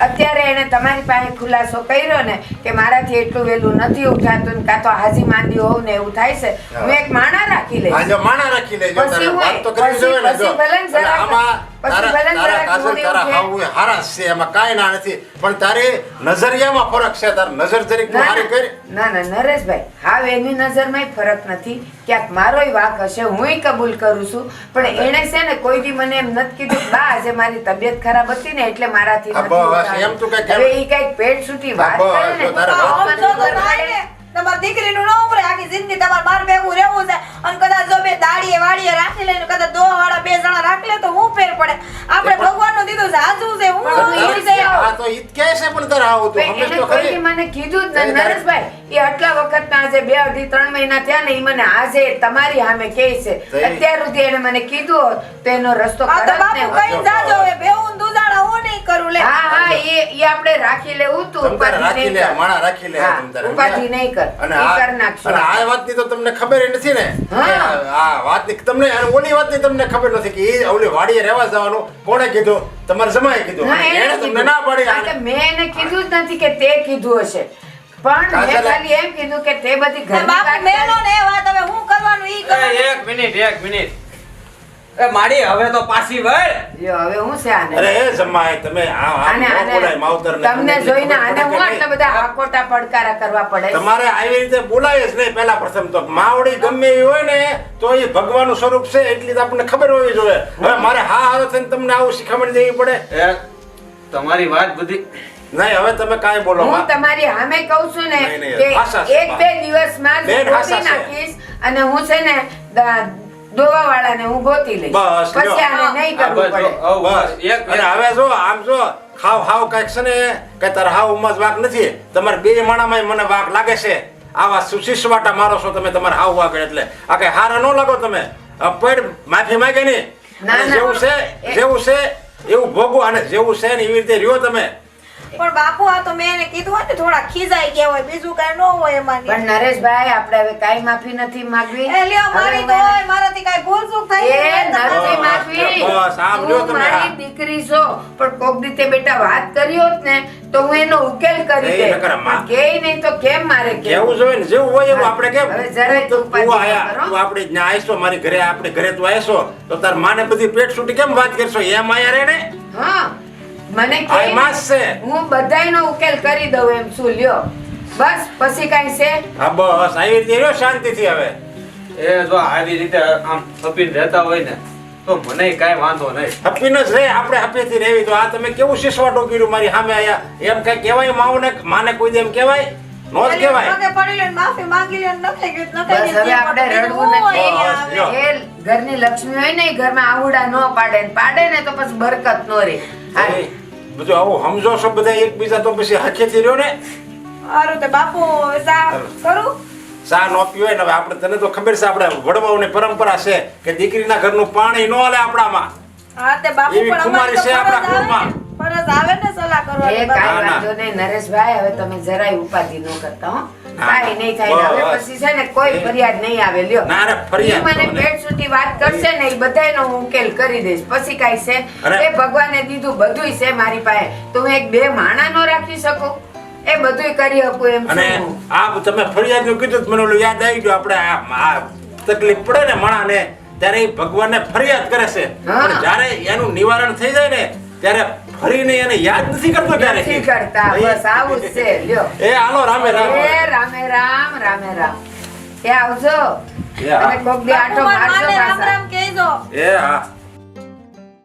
અત્યારે એને તમારી પાસે ખુલાસો કર્યો ને કે મારાથી એટલું વહેલું નથી ઉઠાતું ને કાં તો હાજી માંદી હોવ ને એવું થાય છે હું એક માણા રાખી લઈશ. હા જો માણા રાખી લેજો પછી તારે હોય, વાત તો કરવી જોઈએ ને જો. પછી ભલે ને અને જરાક- આમાં પછી તારા ભલે ને તારા જરાક કાજલ મોડી તારા ઉઠે. હાવ એ હારા જ છે એમાં કાંઈ ના નથી પણ તારે નજરિયામાં ફરક છે. તાર નજર જરીક તું હારી કરી. ના ના નરેશભાઈ હાવ એની નજરમાં ફરક નથી. ક્યાંક મારોય વાંક હશે હુંય કબૂલ કરું છું પણ એણે છે ને કોઈ દી મને એમ નથી કીધું બા આજે મારી તબિયત ખરાબ હતી ને એટલે મારાથી હા, નથી બસ, ઉઠાયું." એમ તું કઈ હવે ઈ કઈક પેટ છૂટી વાત હા, બસ, કરે ને જો તારે તો વાત- મને ખબર થાય પડે. ને તમારી દીકરીનું ન ઉભરે આખી જિંદગી તમારે બાર ભેગું રહેવું છે અને કદાચ જો બે દાડીએ વાડીએ રાખી લઈને કદાચ દોવા વાળા 2 જણા રાખી લે તો હું ફેર પડે. આપણે ભગવાનનું દીધું છે હાચું છે હું તારે- ઈ છે. હા તો ઈ જ કહે છે પણ તારે આવું તું ભાઈ, સમજ એને તો કોઈ દી ખરી. મને કીધું જ તારે- નથી નરેશભાઈ. એ આટલા વખતના આજે 2 અઢી 3 મહિના થયા ને ઈ મને આજે તમારી સામે કહે છે. તારી- અત્યાર સુધી એને મને કીધું હોત તો એનો રસ્તો આ તો કરત ને બાપુ કઈ જાજો હવે ભેવું ને દુધાણા હું ને નહીં કરું લે હા હા એ આપણે રાખી લેવું તું તમ તારે ઉપાધિ રાખી નહીં લે કર. માણા રાખી લે હા, તમ તારે ઉપાધિ નહીં કર અને ઈ આ કર નાખશું. અને આ વાતની તો તમને ખબર ય નથી ને હા. કે આ વાતની તમને અને ઓલી વાતની તમને ખબર નથી કે એ ઓલી વાડીએ રહેવા જવાનું કોણે કીધું તમારા જમાએ કીધું ના, અને એણે એણે તમને કીધું. ના પાડી કારણ કે મેં એને કીધું જ નથી કે તે કીધું હશે પણ મેં કાજલ- ખાલી એમ કીધું કે તે બધી ઘરની બાપુ વાત મેલો ને એ વાત હવે હું કરવાનું ઈ કરવાનું એક મિનિટ એ માડી હવે તો પાછી વળ લ્યો, હવે હું છે આને અરે એ જમાએ તમે આને આ બોલાય માવતરને તમને જોઈને આને હું ખબર આટલા બધા આકોટા પડકારા કરવા પડે તમારે આવી રીતે બોલાય જ નહીં પહેલા પ્રથમ તો માવડી ગમે એવી હોય ને તો એ ભગવાનનું સ્વરૂપ છે એટલી તો આપણને ખબર હોવી જોઈએ હવે મારે હા હારો થઈને તમને આવું શીખવાડી દેવી પડે એ તમારી વાત બધી નહીં હવે તમે કાંઈ બોલો હું માં. તમારી સામે કહું છું ને નહીં, નહીં, કે આશા છે, એક માં. બે દિવસમાં જ બેન, હું આશા ગોતી છે. નાખીશ અને હું છે ને દોવાવાળાને હું ગોતી લઈશ બસ, લ્યો. પછી આને નહીં આ કરવું બસ જો, પડે આવું બસ. બસ. એક અને હવે જો આમ જો હાવ કઈક છે ને કે તારે હાવ ઉમજ વાક નથી તમારે બે માણામાં મને વાક લાગે છે આવા સુશિષ્વાટા મારો છો તમે તમારે હાવ વાક એટલે આ કઈ હારા ન લાગો તમે પડ માફી માંગે નહીં ના, અને ના. જેવું છે એવું ભોગવો અને જેવું છે ને એવી રીતે રહ્યો તમે પણ બાપુ આ તો મેં એને કીધું હોય ને થોડા ખીજાઈ ગયા હોય બીજું કઈ ન હોય એમાં પણ નરેશભાઈ આપણે હવે કાંઈ માફી નથી માંગવી એ લ્યો મારી હવે તો મને- હોય, મારાથી કઈ ભૂલ ચૂક થઈ એ હોય તો નથી મારી- માગવી. બસ, આમ લ્યો તું તમે, મારી હા. દીકરી છો પણ કોક દીતે બેટા વાત કરી હોત ને તો હું એનો ઉકેલ કરી નહીં, દે નકર માં. કે નહીં તો કેમ મારે કેવું કેવું જોઈએ ને જેવું હોય એવું આપણે કેમ હવે જરાય તું તું ઉપાધિ ન આયા કરો. તું આપણે ત્યાં આવીશો મારી ઘરે આપણે ઘરે તું આવીશો તો તાર માને બધી પેટ છૂટી કેમ વાત કરશો એમ આયા રે ને હા મને આ કે માસ છે હું બધાયનો ઉકેલ કરી દઉં એમ શું લ્યો બસ પછી કાંઈ છે હા બસ આવી રીતે રહ્યો શાંતિથી હવે એ જો આવી રીતે આમ થપીને રહેતા હોય ને તો મને કાંઈ વાંધો નહીં હપીને જ રહે આપણે હપીથી રહેવી તો આ તમે કેવું શીશવાટો કર્યું મારી સામે આયા એમ કઈ કહેવાય માવને માને કોઈ દી એમ કહેવાય નો જ કહેવાય નકે પડી લે માફી માંગી લે નકે ગયું નકે બસ હવે આપણે રડવું નથી બસ, લ્યો. એ ઘરની લક્ષ્મી હોય ને એ ઘરમાં આવડા ન પાડે ને પાડે ને તો પછી બરકત નો રહે હા. એ બધું આવું સમજો છો બધા એકબીજા તો પછી હખેથી રહ્યો ને હારું તે બાપુ સા કરું ચા નો પીવાય ને હવે આપણે તને તો ખબર છે આપણે વડવાઓની પરંપરા છે કે દીકરીના ઘરનું પાણી ન હાલે આપણામાં હા તે બાપુ એવી પણ અમારી કુમારી તો છે આપણા ફરજ આવે કુળમાં. ને. ફરજ આવે ને સલાહ એ કરવાની કાંઈ ના, ના. વાંધો નહીં નરેશભાઈ હવે તમે જરાય ઉપાધિ ન કરતા હો ના. કાંઈ નહીં થાય ને હવે બસ. પછી છે ને કોઈ ફરિયાદ નહીં આવે લ્યો ના રે ફરિયાદ ઈ મને તો નહીં. પેટ સુધી વાત કરશે ને એ બધાયનો હું ઉકેલ કરી દઈશ પછી કાંઈ છે અરે. એ ભગવાને દીધું બધુંય છે મારી પાસે તો હું એક બે માણા નો રાખી શકું એ બધુંય કરી શકું એમ અને છું આ તમે ફરિયાદ નું કીધું તો મને ઓલું યાદ આવી ગયું આપણે આ તકલીફ પડે ને માણાને ત્યારે એ ભગવાનને ફરિયાદ કરે છે હા. પણ જ્યારે એનું નિવારણ થઈ જાય ને ત્યારે ફરીને એને યાદ નથી કરતો ક્યારે નથી કરતા બસ આવું જ છે લ્યો એ હાલો રામે રામ એ રામે રામ રામે રામ એ આવજો એ હા. અને કોક દી આટો બાપુ મારા મારજો માને રામ પાછા રામ કહેજો એ હા